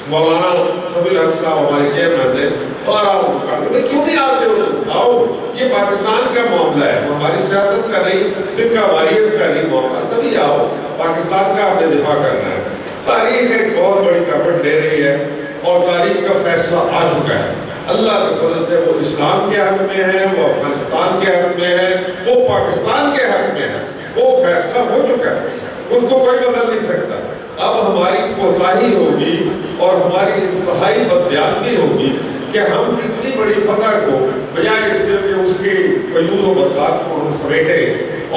مولانا سبیل حق صاحب ہمارے چیئرمین نے اور کہا کہ بھائی کیوں نہیں آتے ہو، آؤ، یہ پاکستان کا معاملہ ہے، ہماری سیاست کا نہیں، فرقہ واریت کا نہیں معاملہ، سبھی آؤ، پاکستان کا ہم نے دفاع کرنا ہے۔ تاریخ ایک بہت بڑی کروٹ لے رہی ہے اور تاریخ کا فیصلہ آ چکا ہے، اللہ کے فضل سے وہ اسلام کے حق میں ہے، وہ افغانستان کے حق میں ہے، وہ پاکستان کے حق میں ہے، وہ فیصلہ ہو چکا ہے، اس کو کوئی بدل نہیں سکتا۔ اب ہماری کوتاہی ہوگی اور ہماری انتہائی بددیانتی ہوگی کہ ہم اتنی بڑی فتح کو بجائے اس کے اس کی فیوض و برکات کو ہم سمیٹے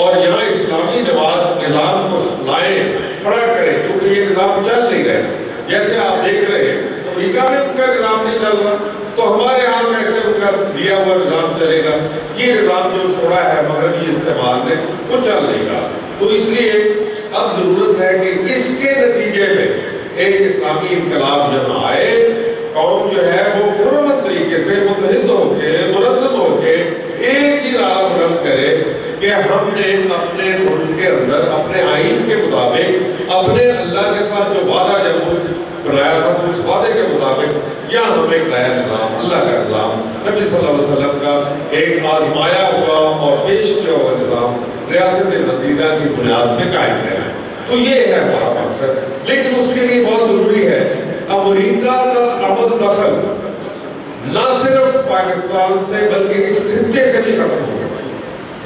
اور یہاں اسلامی نظام کو لائیں، کھڑا کریں، کیونکہ یہ نظام چل نہیں رہے۔ جیسے آپ دیکھ رہے ہیں امریکہ میں ان کا نظام نہیں چل رہا، تو ہمارے ہاں کیسے ان کا دیا ہوا نظام چلے گا؟ یہ نظام جو چھوڑا ہے مغربی استعمال نے وہ چل نہیں رہا۔ تو اس لیے اب ضرورت ہے کہ اس کے نتیجے میں ایک اسلامی انقلاب جب آئے، قوم جو ہے وہ پرامن طریقے سے متحد ہو کے منظم ہو کے ایک ہی نعرہ بلند کرے کہ ہم نے اپنے ملک کے اندر اپنے آئین کے مطابق اپنے اللہ کے ساتھ جو وعدہ جب بنایا تھا تو اس وعدے کے مطابق یا ہم ایک نیا نظام، اللہ کا نظام، نبی صلی اللہ علیہ وسلم کا ایک آزمایا ہوا اور پیش کیا ہوا نظام ریاست مزیدہ کی بنیاد پہ قائم کریں۔ تو یہ ہے ہمارا مقصد، لیکن اس کے لیے بہت ضروری ہے امریکہ کا عمل دخل نہ صرف پاکستان سے بلکہ اس خطے سے بھی ختم ہو گیا،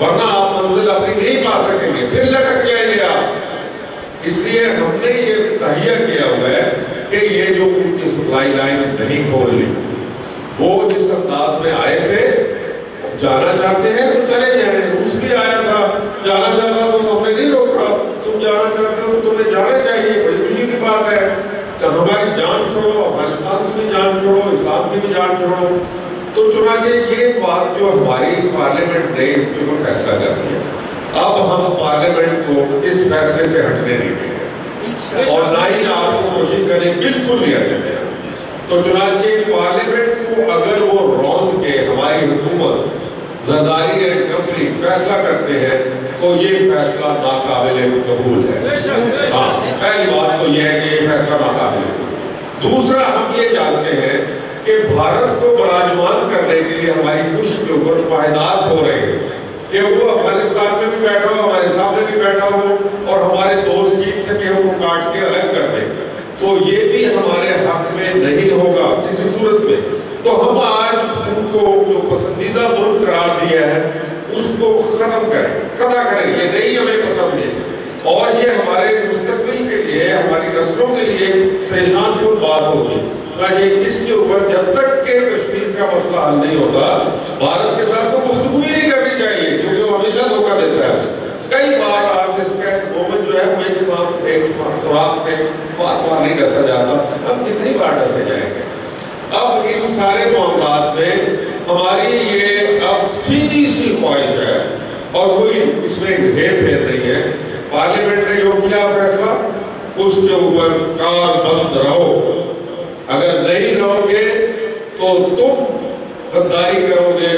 ورنہ آپ منزل اپنی نہیں پا سکیں گے، پھر لٹک جائیں گے آپ۔ اس لیے ہم نے یہ تہیہ کیا ہوا ہے کہ یہ جو ان کی سپلائی لائن نہیں کھولنی، وہ جس انداز میں آئے تھے جانا چاہتے ہیں تو چلے جائیں، روس بھی آیا تھا، جانا چاہتا تو ہم نے نہیں روکا، تم جانا چاہتے ہو تو تمہیں جانا چاہیے، بڑی خوشی کی بات ہے کہ ہماری جان چھوڑو، افغانستان کی بھی جان چھوڑو، اسلام کی بھی جان چھوڑو۔ تو چنانچہ یہ بات جو ہماری پارلیمنٹ نے اس کے اوپر فیصلہ کر دیا، اب ہم پارلیمنٹ کو اس فیصلے سے ہٹنے نہیں دیں گے اور نہ ہی آپ کو کوشش کریں بالکل نہیں ہٹنے دیں۔ تو چنانچہ پارلیمنٹ کو اگر وہ روند کے ہماری حکومت زرداری اینڈ کمپنی فیصلہ کرتے ہیں تو یہ فیصلہ ناقابل قبول ہے۔ ہاں، پہلی بات تو یہ ہے کہ یہ فیصلہ ناقابل ہے۔ دوسرا، ہم یہ جانتے ہیں کہ بھارت کو براجمان کرنے کے لیے ہماری پشت کے اوپر معاہدات ہو رہے ہیں کہ وہ افغانستان میں بھی بیٹھا ہو، ہمارے سامنے بھی بیٹھا ہو اور ہمارے دوست چین سے بھی ہم کو کاٹ کے الگ کر دیں، تو یہ بھی ہمارے حق میں نہیں ہوگا کسی صورت میں۔ تو ہم آج ان کو جو پسندیدہ ملک قرار دیا ہے اس کو ختم کریں، قطع کریں، یہ نہیں ہمیں پسند ہے اور یہ ہمارے مستقبل کے لیے، ہماری نسلوں کے لیے پریشان کن بات ہوگی۔ اس کے اوپر جب تک کہ کشمیر کا مسئلہ حل نہیں ہوتا، بھارت کے ساتھ تو گفتگو بھی نہیں کرنی چاہیے، کیونکہ وہ ہمیشہ دھوکہ دیتا ہے۔ کئی بار آپ اس کا مومنٹ جو ہے وہ ایک سوراخ سے بار بار نہیں ڈسا جاتا، ہم کتنی بار ڈسے جائیں گے؟ اب ان سارے معاملات میں ہماری یہ اب سیدھی سی خواہش ہے اور کوئی اس میں گھیر پھیر نہیں ہے، پارلیمنٹ نے جو کیا فیصلہ اس کے اوپر کار بند رہو، اگر نہیں رہو گے تو تم غداری کرو گے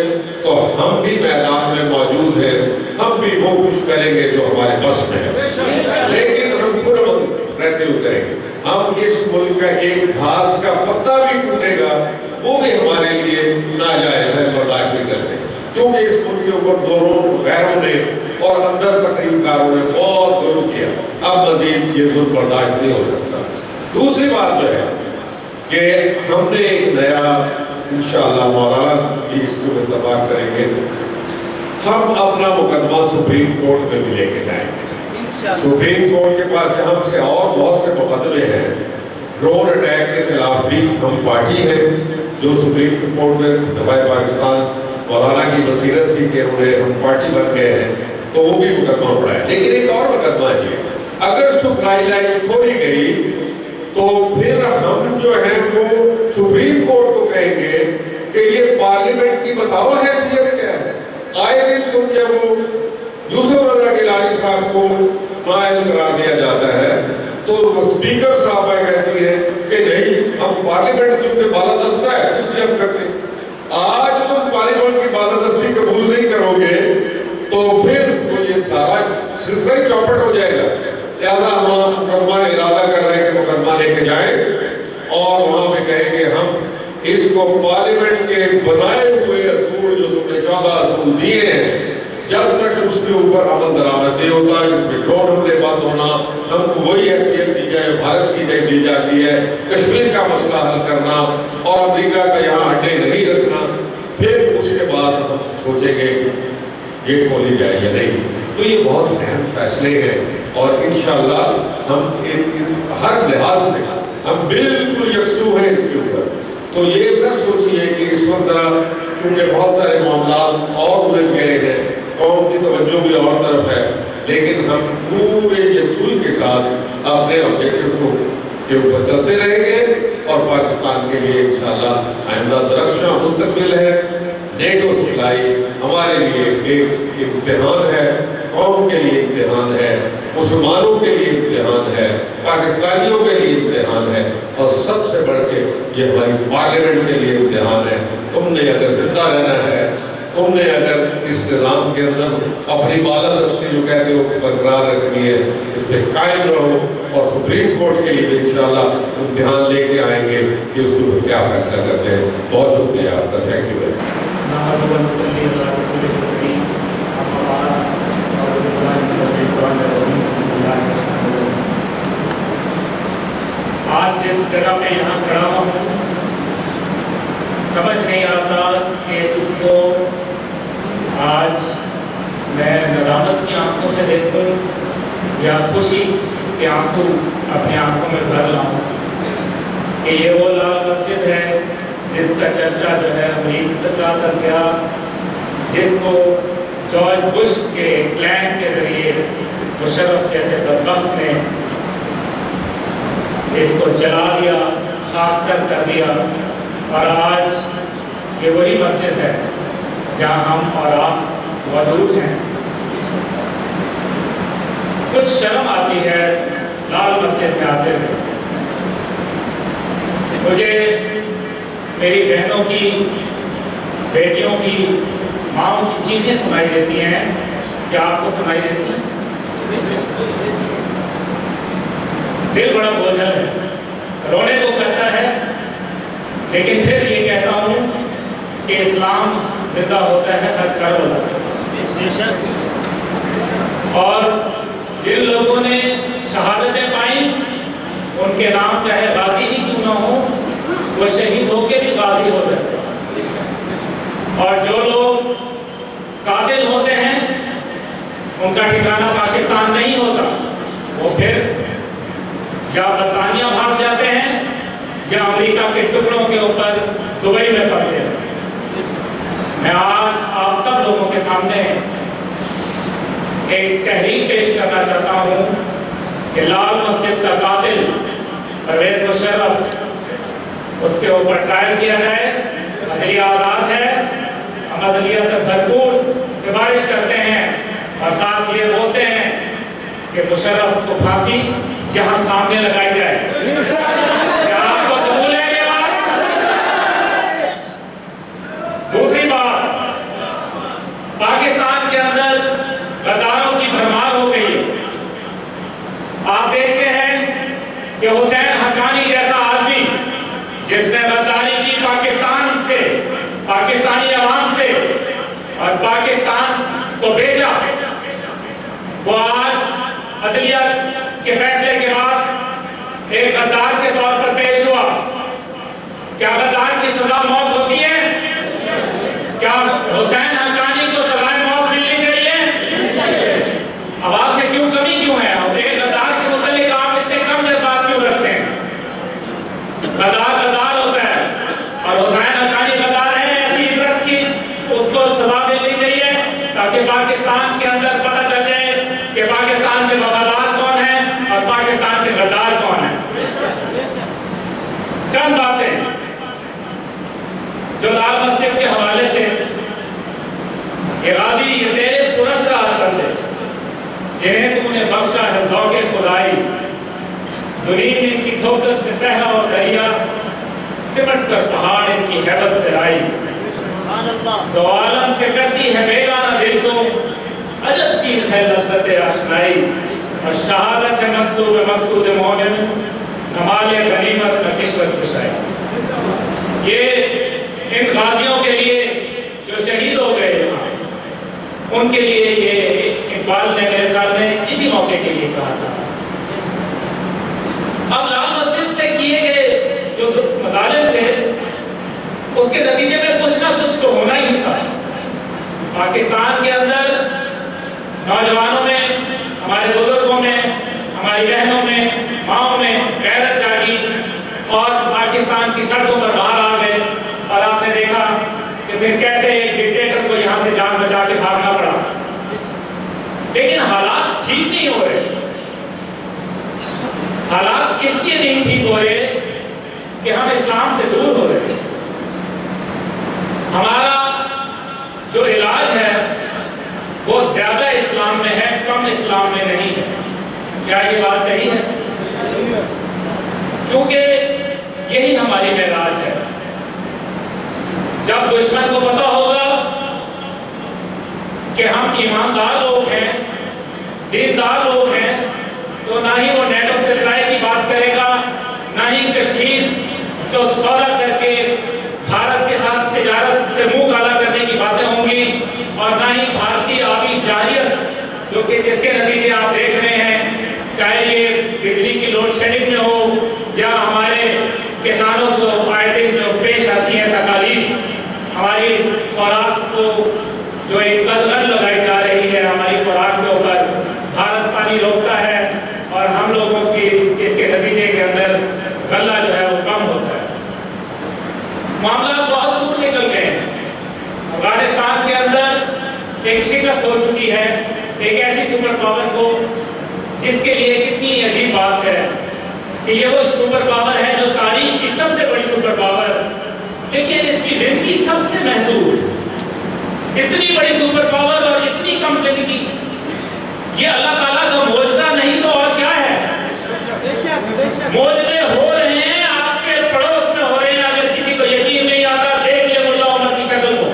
تو ہم بھی میدان میں موجود ہیں، ہم بھی وہ کچھ کریں گے جو ہمارے بس میں ہے، لیکن ہم پرامن رہتے ہوئے کریں گے۔ ہم اس ملک کا ایک گھاس کا پتا بھی ٹوٹے گا وہ بھی ہمارے لیے ناجائز ہے، برداشت نہیں کرتے، کیونکہ اس ملک کے اوپر دونوں غیروں نے اور اندر تخریب کاروں نے بہت ظلم کیا، اب مزید یہ ظلم برداشت نہیں ہو سکتا۔ دوسری بات جو ہے کہ ہم نے ایک نیا انشاءاللہ مولانا بھی اس کو اتفاق کریں گے، ہم اپنا مقدمہ سپریم کورٹ میں بھی لے کے جائیں گے۔ سپریم کورٹ کے پاس جہاں سے اور بہت سے مقدمے ہیں، ڈرون اٹیک کے خلاف بھی ہم پارٹی ہیں جو سپریم کورٹ میں دفاع پاکستان مولانا کی بصیرت تھی کہ ہم پارٹی بن گئے ہیں تو وہ بھی مقدمہ پڑا ہے۔ لیکن ایک اور مقدمہ ہے، اگر سپلائی لائن کھولی گئی تو پھر ہم جو ہیں وہ سپریم کورٹ کو کہیں گے کہ یہ پارلیمنٹ کی بتاؤ حیثیت کیا ہے۔ آئے دن تم جب وہ یوسف رضا گیلانی صاحب کو نااہل قرار دیا جاتا ہے تو اسپیکر صاحبہ کہتی ہیں کہ نہیں، ہم پارلیمنٹ کیونکہ بالادستہ ہے اس لیے ہم کرتے ہیں۔ آج تم پارلیمنٹ کی بالادستی قبول نہیں کرو گے تو پھر تو یہ سارا سلسلہ چوپٹ ہو جائے گا۔ لہذا ہم مقدمہ ارادہ کر رہے ہیں کہ مقدمہ لے کے جائیں اور وہاں پہ کہیں کہ ہم اس کو پارلیمنٹ کے بنائے ہوئے اصول جو تم نے 14 اصول دیے ہیں، جب تک اس کے اوپر عمل درآمد نہیں ہوتا، اس میں ڈرون حملے بند ہونا، ہم کو وہی حیثیت دی جائے بھارت کی دی جاتی ہے، کشمیر کا مسئلہ حل کرنا اور امریکہ کا یہاں اڈے نہیں رکھنا، پھر اس کے بعد ہم سوچیں گے کہ یہ کھولی جائے یا نہیں۔ تو یہ بہت اہم فیصلے ہیں اور انشاءاللہ ہم ہر لحاظ سے ہم بالکل یکسو ہیں اس کے اوپر۔ تو یہ نہ سوچیے کہ اس وقت کیونکہ بہت سارے معاملات اور الجھ گئے ہیں، قوم کی توجہ بھی اور طرف ہے، لیکن ہم پورے یکسوئی کے ساتھ اپنے آبجیکٹو کے اوپر چلتے رہیں گے اور پاکستان کے لیے انشاءاللہ آئندہ درخشاں مستقبل ہے۔ نیٹو سپلائی ہمارے لیے ایک امتحان ہے، قوم کے لیے امتحان ہے، مسلمانوں کے لیے امتحان ہے، پاکستانیوں کے لیے امتحان ہے اور سب سے بڑھ کے یہ ہماری پارلیمنٹ کے لیے امتحان ہے۔ تم نے اگر زندہ رہنا ہے، تم نے اگر اس نظام کے اندر اپنی بالادستی جو کہتے ہو برقرار رکھنی ہے، اس پہ قائم رہو اور سپریم کورٹ کے لیے بھی انشاءاللہ امتحان لے کے آئیں گے کہ اس کے اوپر کیا فیصلہ کرتے ہیں۔ بہت شکریہ آپ کا، تھینک یو ویری مچ۔ آج جس جگہ پہ یہاں کھڑا ہوں سمجھ نہیں آتا کہ اس کو آج میں ندامت کی آنکھوں سے دیکھوں یا خوشی کے آنسو اپنی آنکھوں میں بھر لاؤں کہ یہ وہ لال مسجد ہے جس کا چرچا جو ہے امریکہ تک گیا، جس کو جارج بش کے پلان کے ذریعے مشرف جیسے بدبخت نے اس کو جلا دیا، خاکسار کر دیا، اور آج یہ وہی مسجد ہے جہاں ہم اور آپ موجود ہیں۔ کچھ شرم آتی ہے لال مسجد میں آتے ہوئے۔ مجھے میری بہنوں کی، بیٹیوں کی، ماؤں کی چیزیں سنائی دیتی ہیں، کیا آپ کو سنائی دیتی ہیں؟ دل بڑا بوجھل ہے، رونے کو کرتا ہے، لیکن پھر یہ کہتا ہوں کہ اسلام زندہ ہوتا ہے ہر کربلا، اور جن لوگوں نے شہادتیں پائیں ان کے نام چاہے غازی ہی کیوں نہ ہو، وہ شہید ہو کے بھی غازی ہو جاتے ہیں، اور جو لوگ قاتل ہوتے ہیں ان کا ٹھکانہ پاکستان نہیں ہوتا، وہ پھر یا برطانیہ بھاگ جاتے ہیں یا امریکہ کے ٹکڑوں کے اوپر دبئی میں پڑتے ہیں۔ میں آج آپ سب لوگوں کے سامنے ایک تحریک پیش کرنا چاہتا ہوں کہ لال مسجد کا قاتل پرویز مشرف، اس کے اوپر ٹرائل کیا جائے، عدلیہ آزاد ہے، ہم عدلیہ سے بھرپور سفارش کرتے ہیں اور ساتھ یہ بولتے ہیں کہ مشرف کو پھانسی یہاں سامنے لگائی جائے۔ کیا آپ کو قبول ہے یہ بات؟ دوسری بات، پاکستان کے اندر غداروں کی بھرمار ہو گئی ہے۔ آپ دیکھتے ہیں کہ حسین حقانی جیسا آدمی جس نے غداری کی پاکستان وہ آج عدلیہ کے فیصلے کے بعد ایک غدار کے طور پر پیش ہوا۔ کیا غدار کی سزا موت ہوتی ہے؟ کیا حسین حقانی کو سزائے موت ملنی چاہیے؟ آواز میں کیوں کمی کیوں ہے؟ اور ایک غدار کے متعلق آپ اتنے کم جذبات کیوں رکھتے ہیں؟ غدار غدار ہوتا ہے اور حسین حقانی غدار ہے، ایسی عبرت کی اس کو سزا ملنی چاہیے تاکہ پاکستان کے اندر پتہ چل جائے کہ پاکستان کے وفادار کون ہیں اور پاکستان کے غدار کون ہیں۔ چند باتیں جو لال مسجد کے حوالے سے، یہ غازی یہ تیرے پرسرار بندے جنہیں تم نے بخشا ہے ذوق خدائی، دنیا میں ان کی ٹھوکر سے صحرا اور دریا سمٹ کر پہاڑ ان کی ہیبت سے آئی، دو عالم سے کرتی ہے بیگانہ دل کو عجب چیز ہے لذت آشنائی، اور شہادت ہے مطلوب مقصود مومن نہ مال غنیمت نہ کشوت کشائی۔ یہ ان غازیوں کے لیے جو شہید ہو گئے یہاں، ان کے لیے یہ اقبال نے میرے خیال میں اسی موقع کے لیے کہا تھا۔ اب لال مسجد سے کیے گئے جو مظالم تھے اس کے نتیجے میں کچھ نہ کچھ تو ہونا ہی تھا۔ پاکستان کے اندر نوجوانوں میں، ہمارے بزرگوں میں، ہماری بہنوں میں، ماؤں میں غیرت جاگی اور پاکستان کی سڑکوں پر باہر آ گئے، اور آپ نے دیکھا کہ پھر کیسے ڈکٹیٹر کو یہاں سے جان بچا کے بھاگنا پڑا۔ لیکن حالات ٹھیک نہیں ہو رہے۔ حالات اس لیے نہیں ٹھیک ہو رہے کہ ہم اسلام سے دور ہو رہے ہیں۔ ہمارا جو علاج ہے وہ زیادہ اسلام میں ہے، کم اسلام میں نہیں ہے۔ کیا یہ بات صحیح ہے؟ کیونکہ یہی ہماری معراج ہے۔ جب دشمن کو پتا ہوگا کہ ہم ایماندار لوگ ہیں، دیندار لوگ ہیں، تو نہ ہی وہ نیٹو سپلائی کی بات کرے گا، نہ ہی کشمیر کو سودا کر کے بھارت کے ساتھ تجارت سے منہ کالا کرنے کی باتیں ہوں گی، اور نہ ہی بھارتی آبی جارحیت جو کہ جس کے نتیجے آپ دیکھ رہے ہیں، چاہے یہ بجلی کی لوڈ شیڈنگ میں ہو یا ہمارے کسانوں کو آئے دن جو پیش آتی ہیں تکالیف، ہماری خوراک کو جو ایک قدغن لگائی جا رہی ہے، ہماری خوراک کے اوپر بھارت پانی روکتا ہے اور ہم لوگوں کی اس کے نتیجے کے اندر غلہ جو ہے وہ کم ہوتا ہے۔ معاملات بہت دور نکل گئے ہیں۔ افغانستان کے اندر ایک شکست ہو چکی ہے ایک ایسی سپر پاور کو، جس کے لیے کتنی عجیب بات ہے کہ یہ وہ سپر پاور ہے جو تاریخ کی سب سے بڑی سپر پاور، لیکن اس کی زندگی سب سے محدود۔ اتنی بڑی سپر پاور اور اتنی کم زندگی، یہ اللہ تعالیٰ کا معجزہ نہیں تو اور کیا ہے؟ معجزے ہو رہے ہیں، آپ کے پڑوس میں ہو رہے ہیں۔ اگر کسی کو یقین نہیں آتا دیکھ لے ملا عمر کی شکل کو۔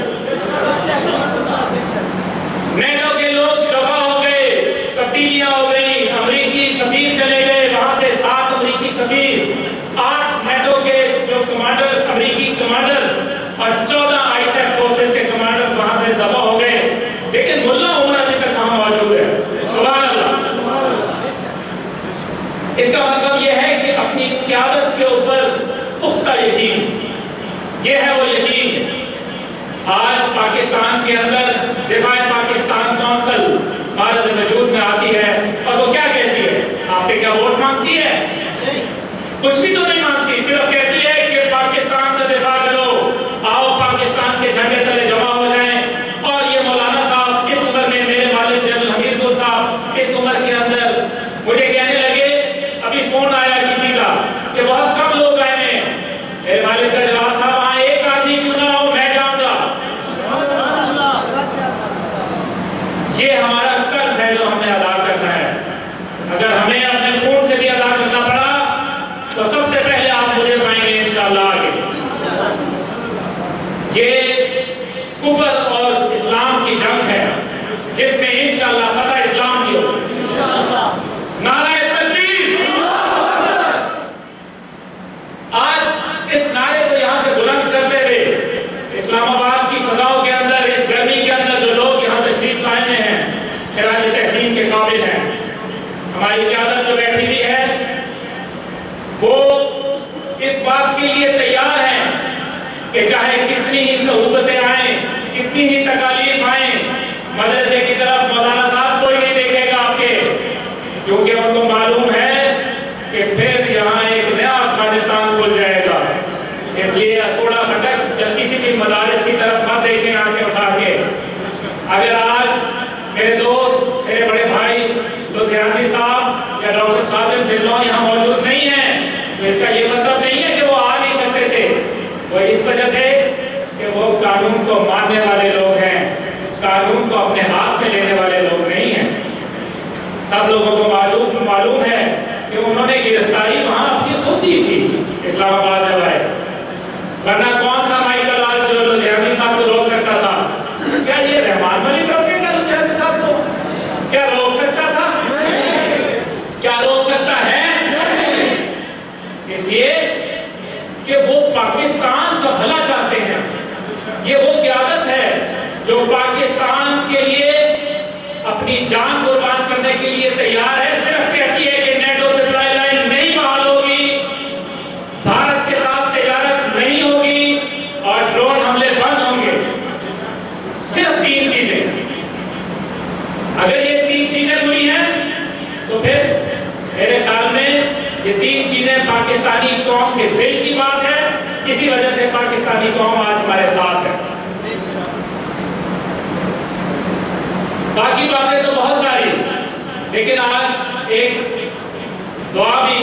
نیٹو کے لوگ دفع ہو گئے، تبدیلیاں ہو گئی، امریکی سفیر چلے گئے، وہاں سے 7 امریکی سفیر، 8 نیٹو کے جو کمانڈر، امریکی کمانڈر اور 14 آئی ایس ایف فورسز کے کمانڈر وہاں سے دفع ہو گئے، لیکن ملا عمر ابھی تک کہاں موجود ہے؟ سبحان اللہ۔ اس کا مطلب یہ ہے کہ اپنی قیادت کے اوپر پختہ یقین، یہ ہے وہ یقین۔ آج پاکستان کے اندر دفاع پاکستان کونسل بھارت وجود میں آتی ہے اور وہ کیا کہتی ہے؟ آپ سے کیا ووٹ مانگتی ہے؟ کچھ بھی تو نہیں مانگتی، صرف کہتی ہے کہ پاکستان کا دفاع کرو، آؤ پاکستان کے جھنڈے تلے جمع ہو جائیں۔ اور یہ مولانا صاحب اس عمر میں، میرے والد جنرل حمید گل صاحب اس عمر کے اندر مجھے کہنے لگے، ابھی فون آیا کسی کا کہ بہت کم لوگ آئے ہیں۔ میرے والد کا جواب تھا، وہاں ایک آدمی کیوں نہ ہو میں جاؤں گا۔ یہ ہمارا قرض ہے جو ہم نے ادا کرنا ہے۔ اگر ہمیں اپنے خون سے بھی ادا کرنا پڑا تو سب سے پہلے آپ مجھے پائیں گے جتنی ہی تکالیف آئیں مدرسے کی طرف مولانا صاحب کوئی نہیں دیکھے گا آپ کے، کیونکہ ان کو معلوم ہے کہ پھر یہاں ایک نیا افغانستان کھل جائے گا۔ اس لیے کوڑا پھٹک کسی بھی مدارس کی طرف مت دیکھیں آنکھیں اٹھا کے۔ اگر آج میرے دوست، میرے بڑے بھائی لدھیانوی صاحب یا ڈاکٹر سالم دھلون یہاں موجود نہیں ہیں تو اس کا یہ مطلب نہیں ہے کہ وہ آ نہیں سکتے تھے، وہ اس وجہ سے کہ وہ قانون کو ماننے والے لوگ ہیں، قانون کو اپنے ہاتھ میں لینے والے لوگ نہیں ہیں۔ سب لوگوں کو معلوم ہے کہ انہوں نے گرفتاری وہاں اپنی خود دی تھی اسلام آباد جب آئے، ورنہ کون تھا مائیکل آج جو لدھیانوی صاحب کو روک سکتا تھا؟ کیا یہ رحمان ملک روکے گا لدھیانوی صاحب کو؟ کیا روک سکتا تھا؟ کیا روک سکتا ہے؟ اس لیے کہ وہ پاکستان کا بھلا چاہتے ہیں۔ یہ وہ قیادت ہے جو پاکستان کے لیے اپنی جان قربان کرنے کے لیے تیار ہے، صرف کہتی ہے کہ نیٹو سپلائی لائن نہیں بحال ہوگی، بھارت کے ساتھ تجارت نہیں ہوگی اور ڈرون حملے بند ہوں گے۔ صرف 3 چیزیں۔ اگر یہ 3 چیزیں ہوئی ہیں تو پھر میرے خیال میں یہ 3 چیزیں پاکستانی قوم کے دل کی بات ہے، اسی وجہ سے پاکستانی قوم آج ہمارے ساتھ ہے۔ باقی باتیں تو بہت ساری، لیکن آج ایک دعا بھی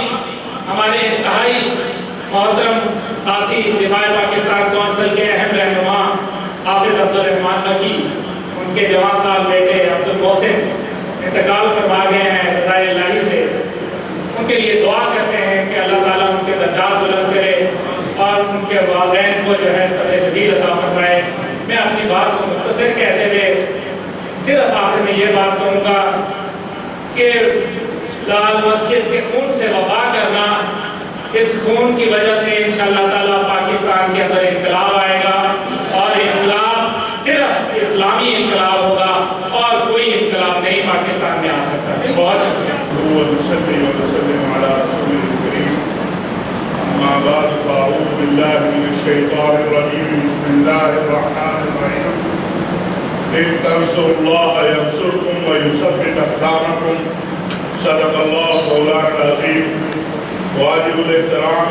ہمارے انتہائی محترم ساتھی دفاع پاکستان کونسل کے اہم رہنما حافظ عبدالرحمان مکی، ان کے جوان صاحب بیٹے عبد المحسن انتقال فرما گئے ہیں رضائے الہی سے، ان کے لیے دعا کرتے ہیں کہ اللہ تعالیٰ ان کے درجات بلند کرے اور ان کے والدین کو جو ہے صبر جمیل عطا فرمائے۔ میں اپنی بات کو مختصر کہتے ہوئے صرف آخر میں یہ بات کہوں گا کہ لال مسجد کے خون سے وفا کرنا، اس خون کی وجہ سے انشاءاللہ تعالیٰ پاکستان کے اندر انقلاب آئے گا، اور انقلاب صرف اسلامی انقلاب ہوگا اور کوئی انقلاب نہیں پاکستان میں آ سکتا۔ بہت شکریہ۔ أما بعد فأعوذ بالله من الشيطان الرجيم بسم الله الرحمن الرحيم إن تنصروا الله ينصركم ويثبت أقدامكم صدق الله مولانا العظيم۔ واجب الاحترام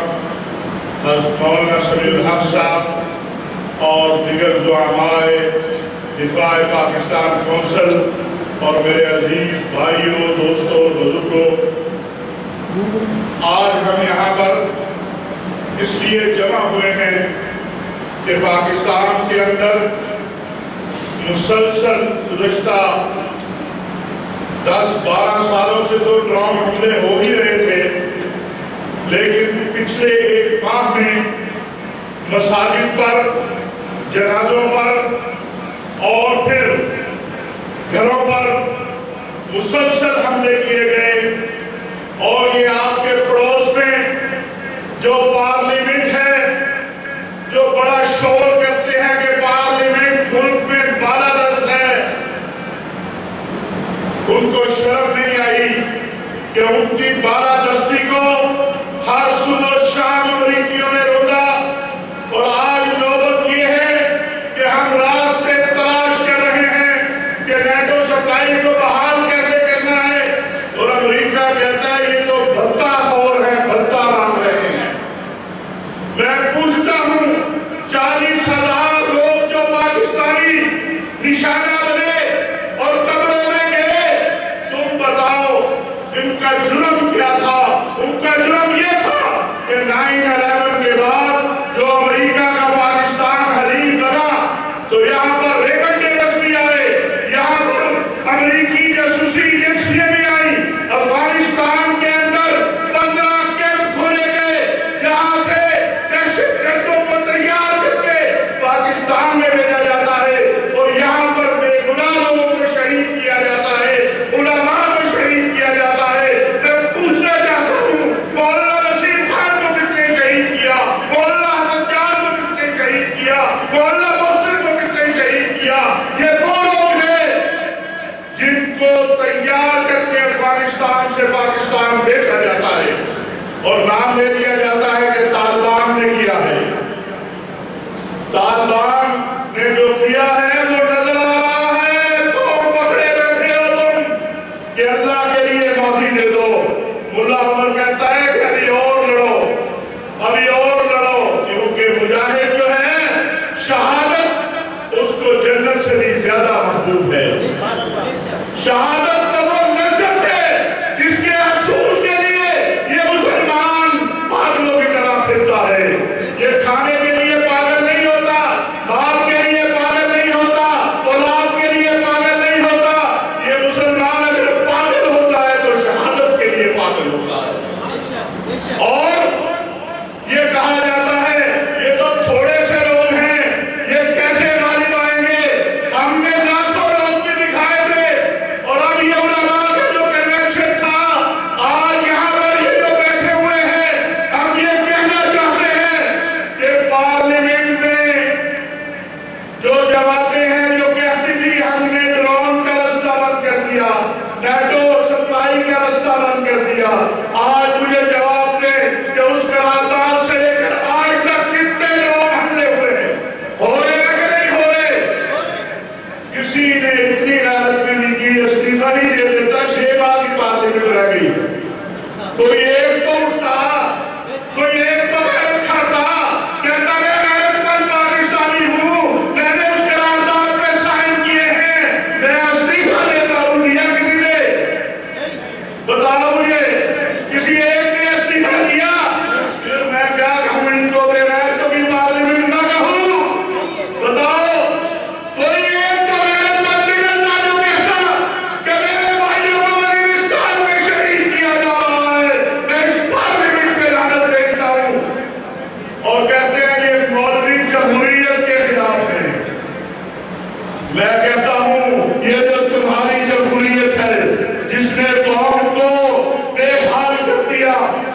مولانا سمیع الحق صاحب اور دیگر زعماء دفاع پاکستان کونسل اور میرے عزیز بھائیوں، دوستوں، بزرگوں، آج ہم یہاں پر اس لیے جمع ہوئے ہیں کہ پاکستان کے اندر مسلسل گزشتہ 10-12 سالوں سے تو ڈرون حملے ہو ہی رہے تھے، لیکن پچھلے 1 ماہ میں مساجد پر، جنازوں پر اور پھر گھروں پر مسلسل حملے کیے گئے، اور یہ آپ کے پڑوس میں جو پارلیمنٹ ہے، جو بڑا شور کرتے ہیں کہ پارلیمنٹ ملک میں بالادست ہے، ان کو شرم نہیں آئی کہ ان کی بالادستی کو ہر صبح و شام امریکیوں نے روکا، اور آج نوبت یہ ہے کہ ہم راستے تلاش کر رہے ہیں کہ نیٹو سپلائی کو بحال کیسے کرنا ہے، اور امریکہ کہتا ہے یہ تو بھتہ خور ہے، بھتہ مانگ رہے ہیں۔ میں پوچھتا ہوں 40,000 لوگ جو پاکستانی نشانہ بنے اور قبروں میں گئے، تم بتاؤ ان کا جرم کیا تھا؟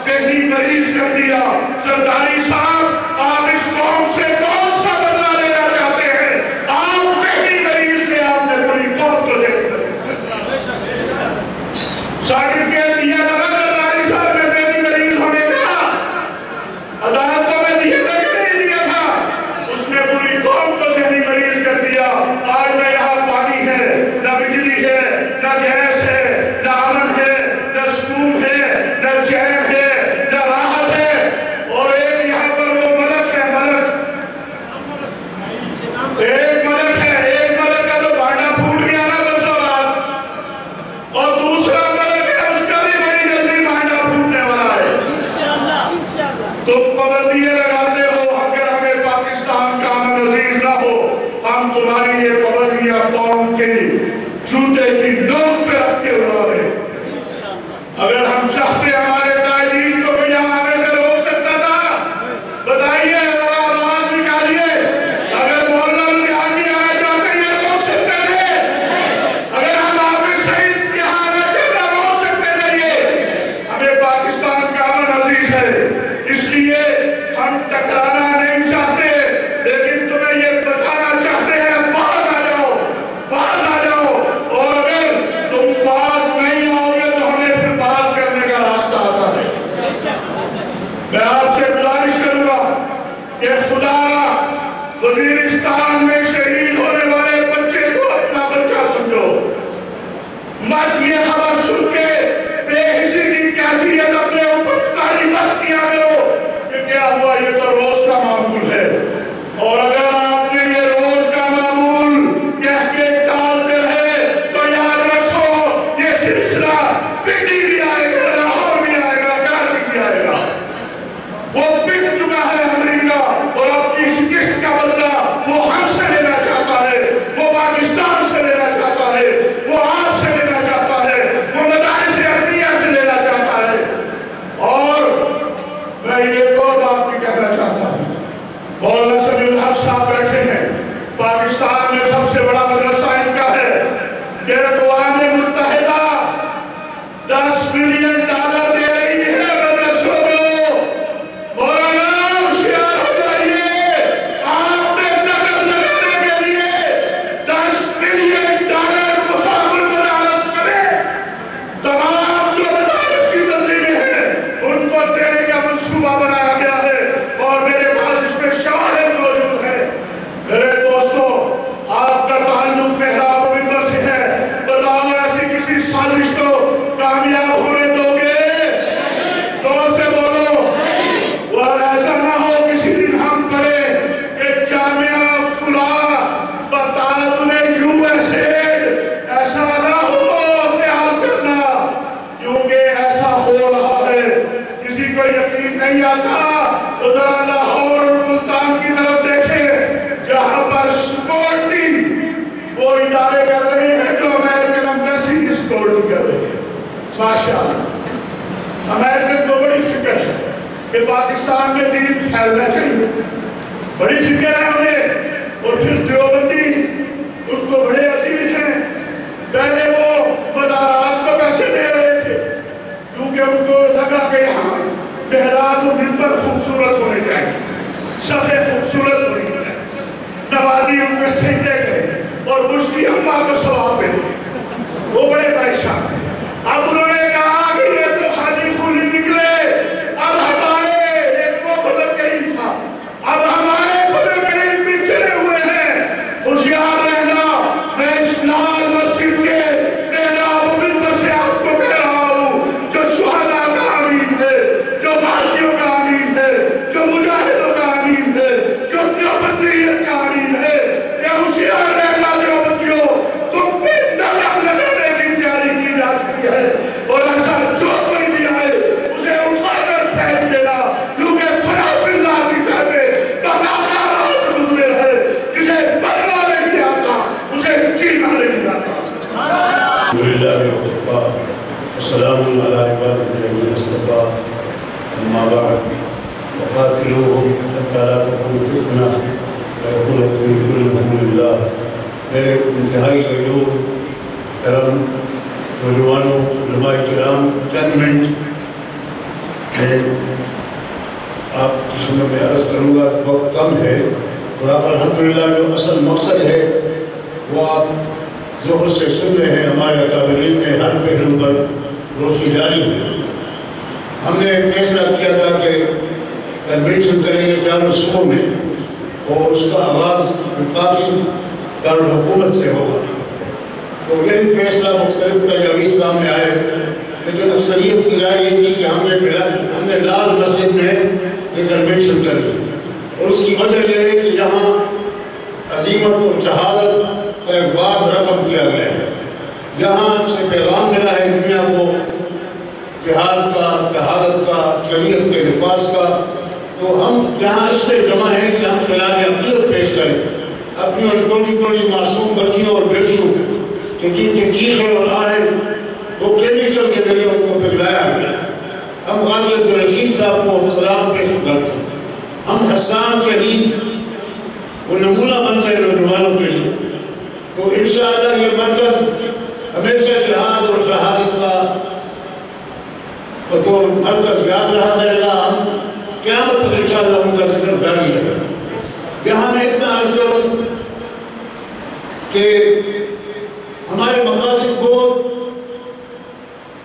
ذہنی مریض کر دیا۔ زرداری صاحب، آپ اس قوم سے کون سا بدلہ لینا چاہتے ہیں؟ آپ ذہنی مریض تھے، آپ نے پوری قوم کو ذہنی مریض کر دیا۔ سرٹیفکیٹ دیا تھا زرداری صاحب نے ذہنی مریض ہونے کا، عدالتوں میں دیا تھا کہ نہیں دیا تھا؟ اس نے پوری قوم کو ذہنی مریض کر دیا۔ آج میں یہاں پانی ہے، نہ بجلی ہے، نہ گیس ہے، نہ امن ہے، نہ سکون ہے، نہ چین ہے، نہ راحت ہے، اور ایک یہاں پر وہ ملک ہے، ایک ملک کا تو بھانڈا پھوٹ گیا نا برسوں رات، اور دوسرا ملک ہے، اس کا بھی بڑی جلدی بھانڈا پھوٹنے والا ہے۔ تم پابندیاں لگاتے ہو، اگر ہمیں پاکستان کا امن عزیز نہ ہو، ہم تمہاری یہ پابندیاں قوم کے جوتے کی نوک پہ رکھ کے اڑا دیں۔ اگر ہم چاہتے ہمارے قائدین کو کوئی ہمیں سے روک سکتا تھا، بتائیے، ذرا آواز نکالیے۔ اگر محلہ لدھیانوی آنا چاہتے ہیں یہ روک سکتے تھے؟ اگر ہم حافظ سعید کے یہاں آنا چاہتے ہیں روک سکتے تھے؟ یہ ہمیں پاکستان کا امن عزیز ہے، اس لیے ہم ٹکرانا نہیں چاہتے، لیکن تمہیں یہ بتانا چاہتے ہیں باز آ جاؤ، باز آ جاؤ، اور اگر تم باز نہیں آؤ گے تو ہمیں پھر باز کرنے کا راستہ آتا ہے۔ میں آپ سے گزارش کروں گا کہ خدا وزیرستان میں شہید ہونے والے بچے کو اپنا بچہ سمجھو، مت یہ خبر سن کے بے حسی کی کیفیت اپنے اوپر ساری مت کیا کرو کہ کیا ہوا، یہ تو روز کا معمول ہے۔ اور اگر آپ نے یہ روز کا معمول کہہ کے ٹالتے رہے تو یاد رکھو یہ سلسلہ پنڈی بھی آئے گا، لاہور بھی آئے گا، کراچی بھی آئے گا۔ وہ پٹ چکا ہے امریکہ، اور اپنی شکست کا بدلہ وہ ہم سے لینا چاہتا ہے، وہ پاکستان سے لینا چاہتا ہے، وہ آپ سے لینا چاہتا ہے، وہ مدارس عربیہ سے لینا چاہتا ہے۔ اور میں یہ دو بات بھی کہنا چاہتا ہوں، مولانا سمیع الحق صاحب بیٹھے ہیں، پاکستان میں سب سے بڑا مدرسہ ان کا ہے، کہ اقوام متحدہ $10 ملین دے رہی ہے مدرسوں کو۔ مولانا ہوشیار ہو جائیے، آپ نے نقد لگانے کے لیے $10 ملین وفاق المدارس کرے، تمام جو مدارس کی تنظیمیں ہیں ان کو دینے کا منصوبہ بنایا گیا ہے، اور میرے پاس اس میں شواہد موجود ہیں۔ میرے دوستو، آپ کا تعلق محراب و منبر سے ہے، بتاؤ ایسی کسی سازش کو کامیاب ہونے دو گے؟ زور سے بولو۔ اور ایسا نہ ہو کسی دن ہم پڑھیں کہ جامعہ فلاں بطالب USA، ایسا نہ ہو خیال کرنا، کیونکہ ایسا ہو رہا ہے۔ کسی کو یقین نہیں آتا ادھر لاہور اور ملتان کی طرف دیکھیں، جہاں پر سیکورٹی وہ ادارے کر رہے ہیں جو امریکن ایمبیسی سیکورٹی کر رہے ہیں۔ ماشاءاللہ، امریکن کو بڑی فکر ہے کہ پاکستان میں دین پھیلنا چاہیے، بڑی فکر ہے انہیں۔ اور پھر دیوبندی ان کو بڑے عزیز ہیں، پہلے وہ مدارات کو پیسے دے رہے تھے کیونکہ ان کو لگا کہ یہاں محراب و منبر خوبصورت ہونے چاہیے، صفحے خوبصورت ہونے چاہیے، نوازی ان میں سجدے گئے اور مشتی اماں کو ثواب دے، وہ بڑے پریشان تھے۔ اب انہوں نے کہا کہ یہ تو خالی خونی نکلے، اب ہمارے ایک وہ خدا کریم تھا، اب ہمارے خدا کریم بھی چلے ہوئے ہیں۔ ہوشیار رہنا، میں اس لال مسجد کے محراب و منبر سے آپ کو کہہ رہا ہوں، جو شہداء کا امین ہے، جو غازیوں کا امین ہے، جو مجاہدوں کا امین ہے، جو دیوبندیت کا امین ہے، کہ ہوشیار رہنا دیوبندیوں، تم پہ نظر لگانے کی تیاری کی جا چکی ہے، اور ایسا جو کوئی بھی آئے اسے اٹھا کر پھینک دینا، کیونکہ فنا فی اللہ کی طرف بقایا راز مزمر ہے، جسے مرنا نہیں آتا اسے جینا نہیں آتا۔ الحمدللہ وکفا وسلام علی عبادہ الذین اصطفیٰ، اما بعد وقاتلوہم حتی لا تکون فتنہ ویکون الدین کلہ للہ۔ میرے انتہائی غیور محترم نوجوانوں، علماء کرام، 10 منٹ میں آپ کی خدمت میں عرض کروں گا، وقت کم ہے اور آپ الحمدللہ جو اصل مقصد ہے وہ آپ ظہر سے سن رہے ہیں، ہمارے اکابرین نے ہر پہلو پر روشنی ڈالی ہے۔ ہم نے فیصلہ کیا تھا کہ کنونشن کریں گے چاروں صوبوں میں اور اس کا آغاز وفاقی دارالحکومت سے ہوگا، تو یہی فیصلہ مختلف تجاویز سامنے آئے، لیکن اکثریت کی رائے یہ تھی کہ ہم نے لال مسجد میں یہ کنونشن کر لی، اور اس کی وجہ یہ ہے کہ یہاں عظیمت اور شہادت کا ایک بات رقم کیا گیا ہے، یہاں سے پیغام ملا ہے دنیا کو جہاد کا، شہادت کا، شریعت کے نفاذ کا، تو ہم یہاں اس سے جمع ہیں کہ ہم خراج عقیدت پیش کریں اپنی اور چھوٹی معصوم بچیوں اور بیٹیوں کہ جن کی چیخیں اور آہیں وہ کیمیکل کے ذریعے ان کو پگھلایا گیا۔ ہم غازی عبدالرشید صاحب کو سلام پیش کرتے ہیں، ہم حسان شہید وہ نمونہ بن گئے نوجوانوں کے لیے، تو انشاءاللہ یہ مرکز ہمیشہ جہاد اور شہادت کا بطور مرکز یاد رہا کرے گا، ہم قیامت تک انشاءاللہ ان کا ذکر جاری رہے گا۔ یہاں میں اتنا عرض کروں کہ ہمارے مقاصد بہت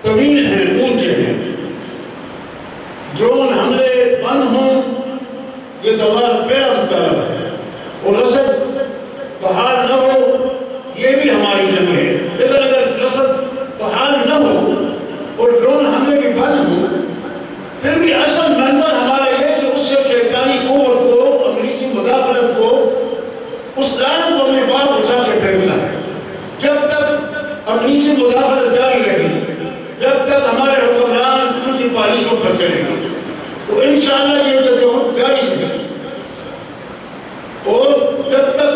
طویل ہیں، اونچے ہیں، ڈرون حملے بند ہوں یہ دوبارہ پہلا مطالبہ ہے، اور رسد بحال نہ ہو یہ بھی ہماری جنگ ہے، لیکن اگر رسد بحال نہ ہو اور ڈرون حملے بھی بند ہوں پھر بھی اصل منظر ہمارا یہ کہ اس سے شیطانی قوت کو، امریکی مداخلت کو، اس لعنت کو اپنے پاس اٹھا کے پھینکنا ہے۔ جب تک امریکی مداخلت جاری رہے گی، جب تک ہمارے حکمران ان کی پالیسوں پر چلیں گے، تو انشاءاللہ یہ جدوجہد جاری رہے گی، اور جب تک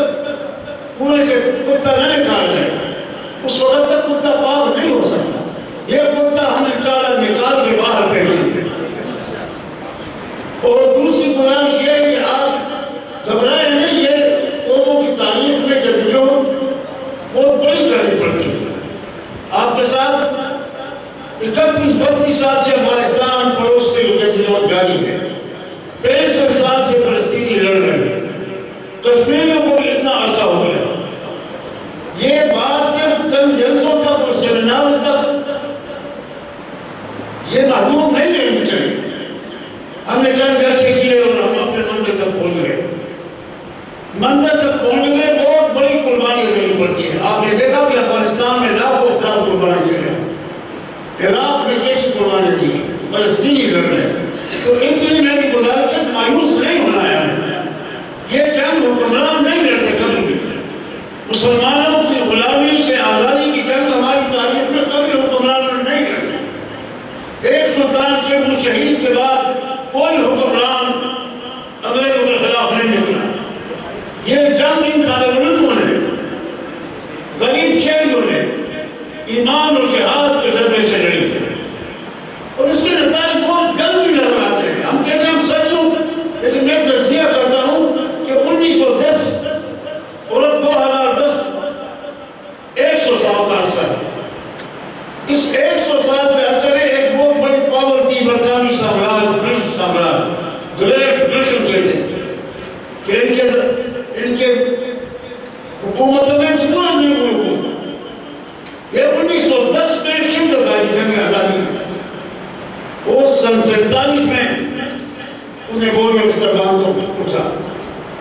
کنویں سے کتا نہ نکال جائے اس وقت تک کتا پاک نہیں ہو سکتا۔ یہ کتا ہم انشاءاللہ نکال کے باہر پھینکیں گے۔ اور دوسری گزارش یہ ہے کہ آپ گھبرائیں نہیں، یہ قوموں کی تاریخ میں جدوجہد بہت بڑی کرنی پڑتی ہے۔ آپ کے ساتھ 31-32 سال سے افغانستان پڑوس کے جدوجہد جاری ہے، 65 سال سے فلسطینی لڑ رہے ہیں، کشمیریوں کو بھی اتنا عرصہ ہو گیا۔ یہ بات صرف چند جلسوں تک اور سیمیناروں تک یہ محدود نہیں رہنی چاہیے۔ ہم نے چند جلسے کیے اور ہم اپنے منزل تک پہنچ گئے، منزل تک پہنچنے کے لیے بہت بڑی قربانیاں دینی پڑتی ہیں۔ آپ نے دیکھا کہ افغانستان میں لاکھوں افراد قربانی دے رہے ہیں، عراق میں کیسی قربانیاں دی گئی، فلسطینی لڑ رہے ہیں، تو اس لیے میری گزارش ہے مایوس نہیں ہونا ہے ہمیں۔ یہ جنگ حکمران نہیں لڑتے کبھی بھی، مسلمانوں کی غلامی سے آزادی کی جنگ ہماری تاریخ میں کبھی حکمران نہیں لڑتے۔ ایک سلطان کے وہ شہید کے بعد کوئی حکمران انگریزوں کے خلاف نہیں نکلا۔ یہ جنگ ان طالب علموں نے، غریب شہریوں نے ایمان اور جہاد کے جذبے سے لڑی ہے، اور اس کے نتائج بہت جلدی نظر آتے ہیں۔ ہم کہتے ہیں ہم سچوں، لیکن میں تجزیہ کرتا ہوں کہ 1910 اور اب 2010 100 سال کا عرصہ ہے۔ اس 100 سال کے عرصے میں ایک بہت بڑی پاور کی برطانوی سامراج، برٹش سامراج، گریٹ برٹن کہتے ہیں کہ ان کے حکومتوں میں سورج نہیں ہوئی حکومت۔ یہ 1910 میں شدت آئی جنگ آزادی میں، وہ سن 47 میں انہیں بوری مستقبان کو پوچھا۔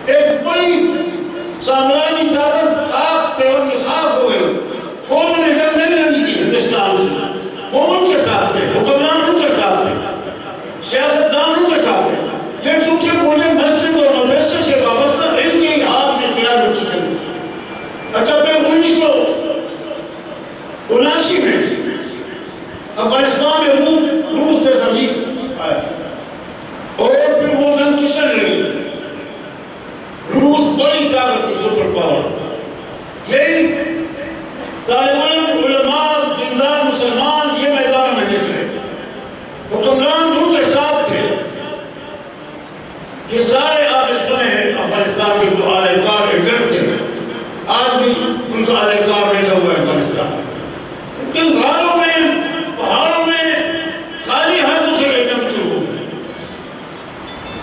ایک بڑی سامراجی طاقت خاک پیون کی خاک ہو گئی، فوجوں نے جنگ نہیں لڑی تھی ہندوستان سے، وہ ان کے ساتھ تھے، حکمران ان کے ساتھ تھے، سیاستدان ان کے ساتھ تھے۔ یہ چونکہ مجھے مسجد اور مدرسے سے وابستہ ان کے ہاتھ میں قیادت کی گئی۔ اچھا پھر 1979 میں افغانستان میں روس کے سبھی آئے، اور پھر وہ جنگ کس سے لڑی؟ روس بڑی طاقت تھی، سپر پاور،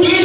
30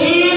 3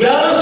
11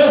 10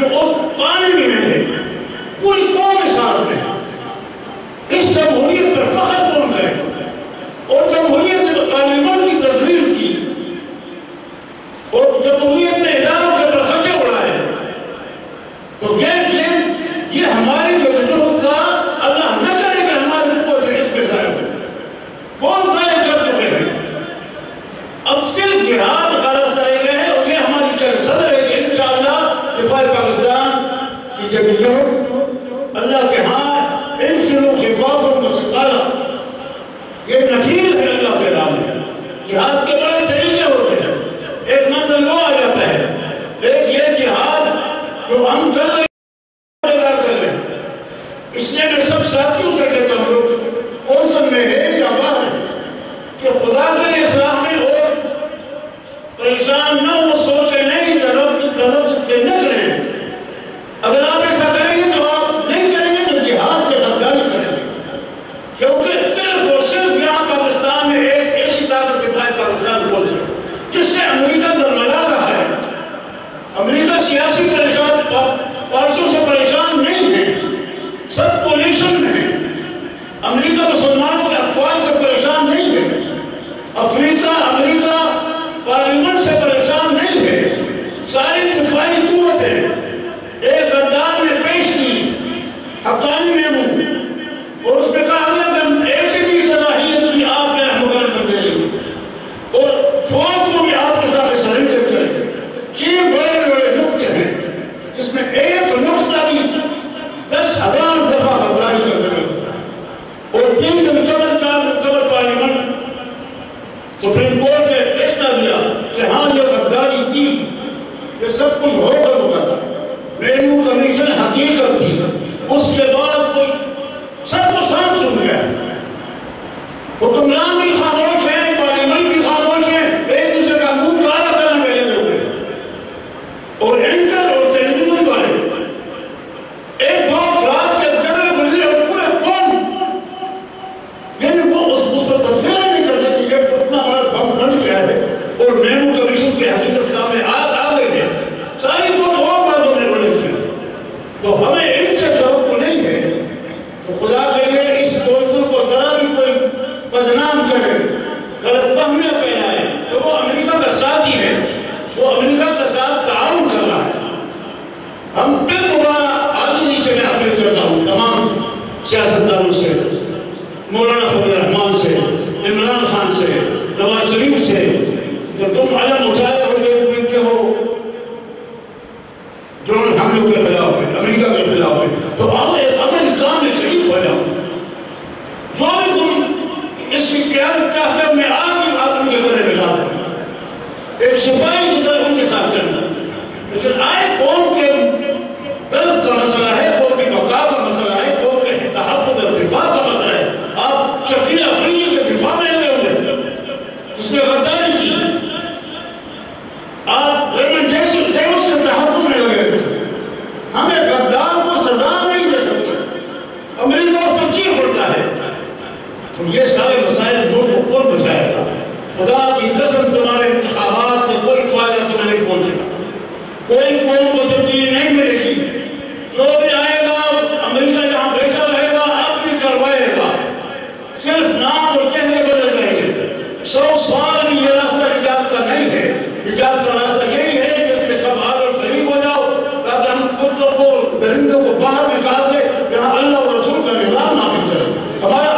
جو اس پانی میں ہے، پوری قوم ساتھ میں اس جمہوریت پر فخر کون کرے؟ اور جمہوریت نے پارلیمنٹ کی تجویز کی اور جمہوریت نے اداروں کے پر خرچے اڑائے، تو یہ ہماری جو ضرورت کا اللہ نہ کرے کہ ہماری قوت اس پہ ضائع ہو، کون ضائع کر چکے ہیں؟ اب صرف جہاد کا راستہ رہ گیا ہے، اور یہ ہماری صدر ہے کہ انشاءاللہ دفاع پاکستان کی جدوجہد اللہ کے ہاں انفروا خفافا وثقالا، یہ نفیر ہے اللہ کے نام ہے۔ جہاد کے بڑے طریقے ہوتے ہیں، ایک منزل وہ آ جاتا ہے، لیکن یہ جہاد جو ہم کر رہے ہیں، اس لیے میں سب ساتھیوں سے کہتا ہوں لوگ کونسل میں ہے یا باہر ہے کہ خدا کے اسلام میں اور پریشان نہ ہو، سوچے نہیں طرف سے نہ کریں۔ اگر آپ ایسا کریں گے تو آپ نہیں کریں گے تو جہاد سے غداری کریں گے، کیونکہ صرف اور صرف یہاں پاکستان میں ایک ایسی طاقت دفاع پاکستان بول سکے جس سے امریکہ درملا رہا ہے۔ امریکہ سیاسی پالیسیوں سے پریشان نہیں ہے، سب کولیشن میں ہے۔ امریکہ مسلمانوں کے افواج سے پریشان نہیں ہے، امریکہ پارلیمنٹ سے پریشان نہیں ہے، ساری دفاعی قوتیں ایک غدار نے پیش کی حقانی میمو، اور اس میں کہا گیا کہ ہم ایک سے بھی صلاحیت بھی آپ کے رحمت پر دے لیں گے اور فوج کو بھی آپ کے ساتھ سرنڈر کریں گے۔ یہ بڑے بڑے نقطے ہیں جس میں ایک نقطہ بھی 10,000 دفعہ غداری کا ذکر ہوتا ہے، اور 3 دن قبل پارلیمنٹ سپریم کورٹ نے فیصلہ دیا کہ ہاں یہ غداری تھی، یہ سب کچھ ہو کر چکا تھا، ریونیو کمیشن حقیقت تھی۔ اس کے بعد کوئی سب کو ساتھ سن گیا، حکمران بھی خاموش ہیں، پارلیمنٹ بھی خاموش ہیں، ایک دوسرے کا منہ کالا کرنے میں لگے ہوئے، اور اینکر اور ٹیلی ویژن والے ایک دو افراد کے جھگڑے بڑھے اور پورے قوم یعنی وہ اس پر تبصرہ نہیں کرتے کہ یہ اتنا بڑا بم بن گیا ہے، اور ریونیو کمیشن کی حقیقت سامنے آ گئی ہے، ساری قوم اور باتوں میں بڑھ گئی۔ تو ہمیں ان سے توقع نہیں ہے، تو خدا کے لیے اس کونسل کو ذرا بھی کوئی بدنام کرے، غلط فہمیاں پھیلائے تو وہ امریکہ کا ساتھی ہے، وہ امریکہ کا ساتھ تعاون کر رہا ہے۔ ہم پھر دوبارہ عاجزی سے میں اپیل کرتا ہوں تمام سیاستدانوں سے، مولانا فضل الرحمان سے، عمران خان سے، نواز شریف سے، کہ تم علم اٹھائے ہوئے ہو ڈرون حملوں کے خلاف ہے، امریکہ کے خلاف ہے، تو آپ ایک عملی کام میں شریک ہو جاؤ۔ جو بھی تم اس کی قیادت چاہتے ہو، میں آپ ان کے گلے میں ڈال دوں، ایک سپاہی کی طرح ان کے ساتھ چلنا، لیکن آئے قوم کے درد کا مسئلہ ہے، قوم کی بقا کا مسئلہ ہے، قوم کے تحفظ اور دفاع کا مسئلہ ہے۔ آپ شکیل افریدی کے دفاع میں لگے ہوئے، اس نے غداری کی، آپ ریمنڈ ڈیوس سے تحفظ میں لگے ہوئے، ہمیں غدار کو سزا نہیں دے سکتے، امریکہ اس پر چیخ اڑتا ہے، تو یہ سارے مسائل دور کو کون بچائے گا؟ خدا کی قسم تمہارے انتخابات سے کوئی فائدہ تمہیں نہیں پہنچے گا، کوئی قوم کو تبدیلی نہیں ملے گی، جو بھی آئے گا امریکہ جہاں بیٹھا رہے گا اپنی کروائے گا، صرف نام اور چہرے بدل جائیں گے۔ 100 سال بھی یہ راستہ نجات کا نہیں ہے، نجات کا راستہ یہی ہے کہ اس میں سب آگر شریک ہو جاؤ تاکہ ہم کتوں کو درندوں کو باہر نکال دے، یہاں اللہ اور رسول کا نظام نافذ کریں۔ ہمارا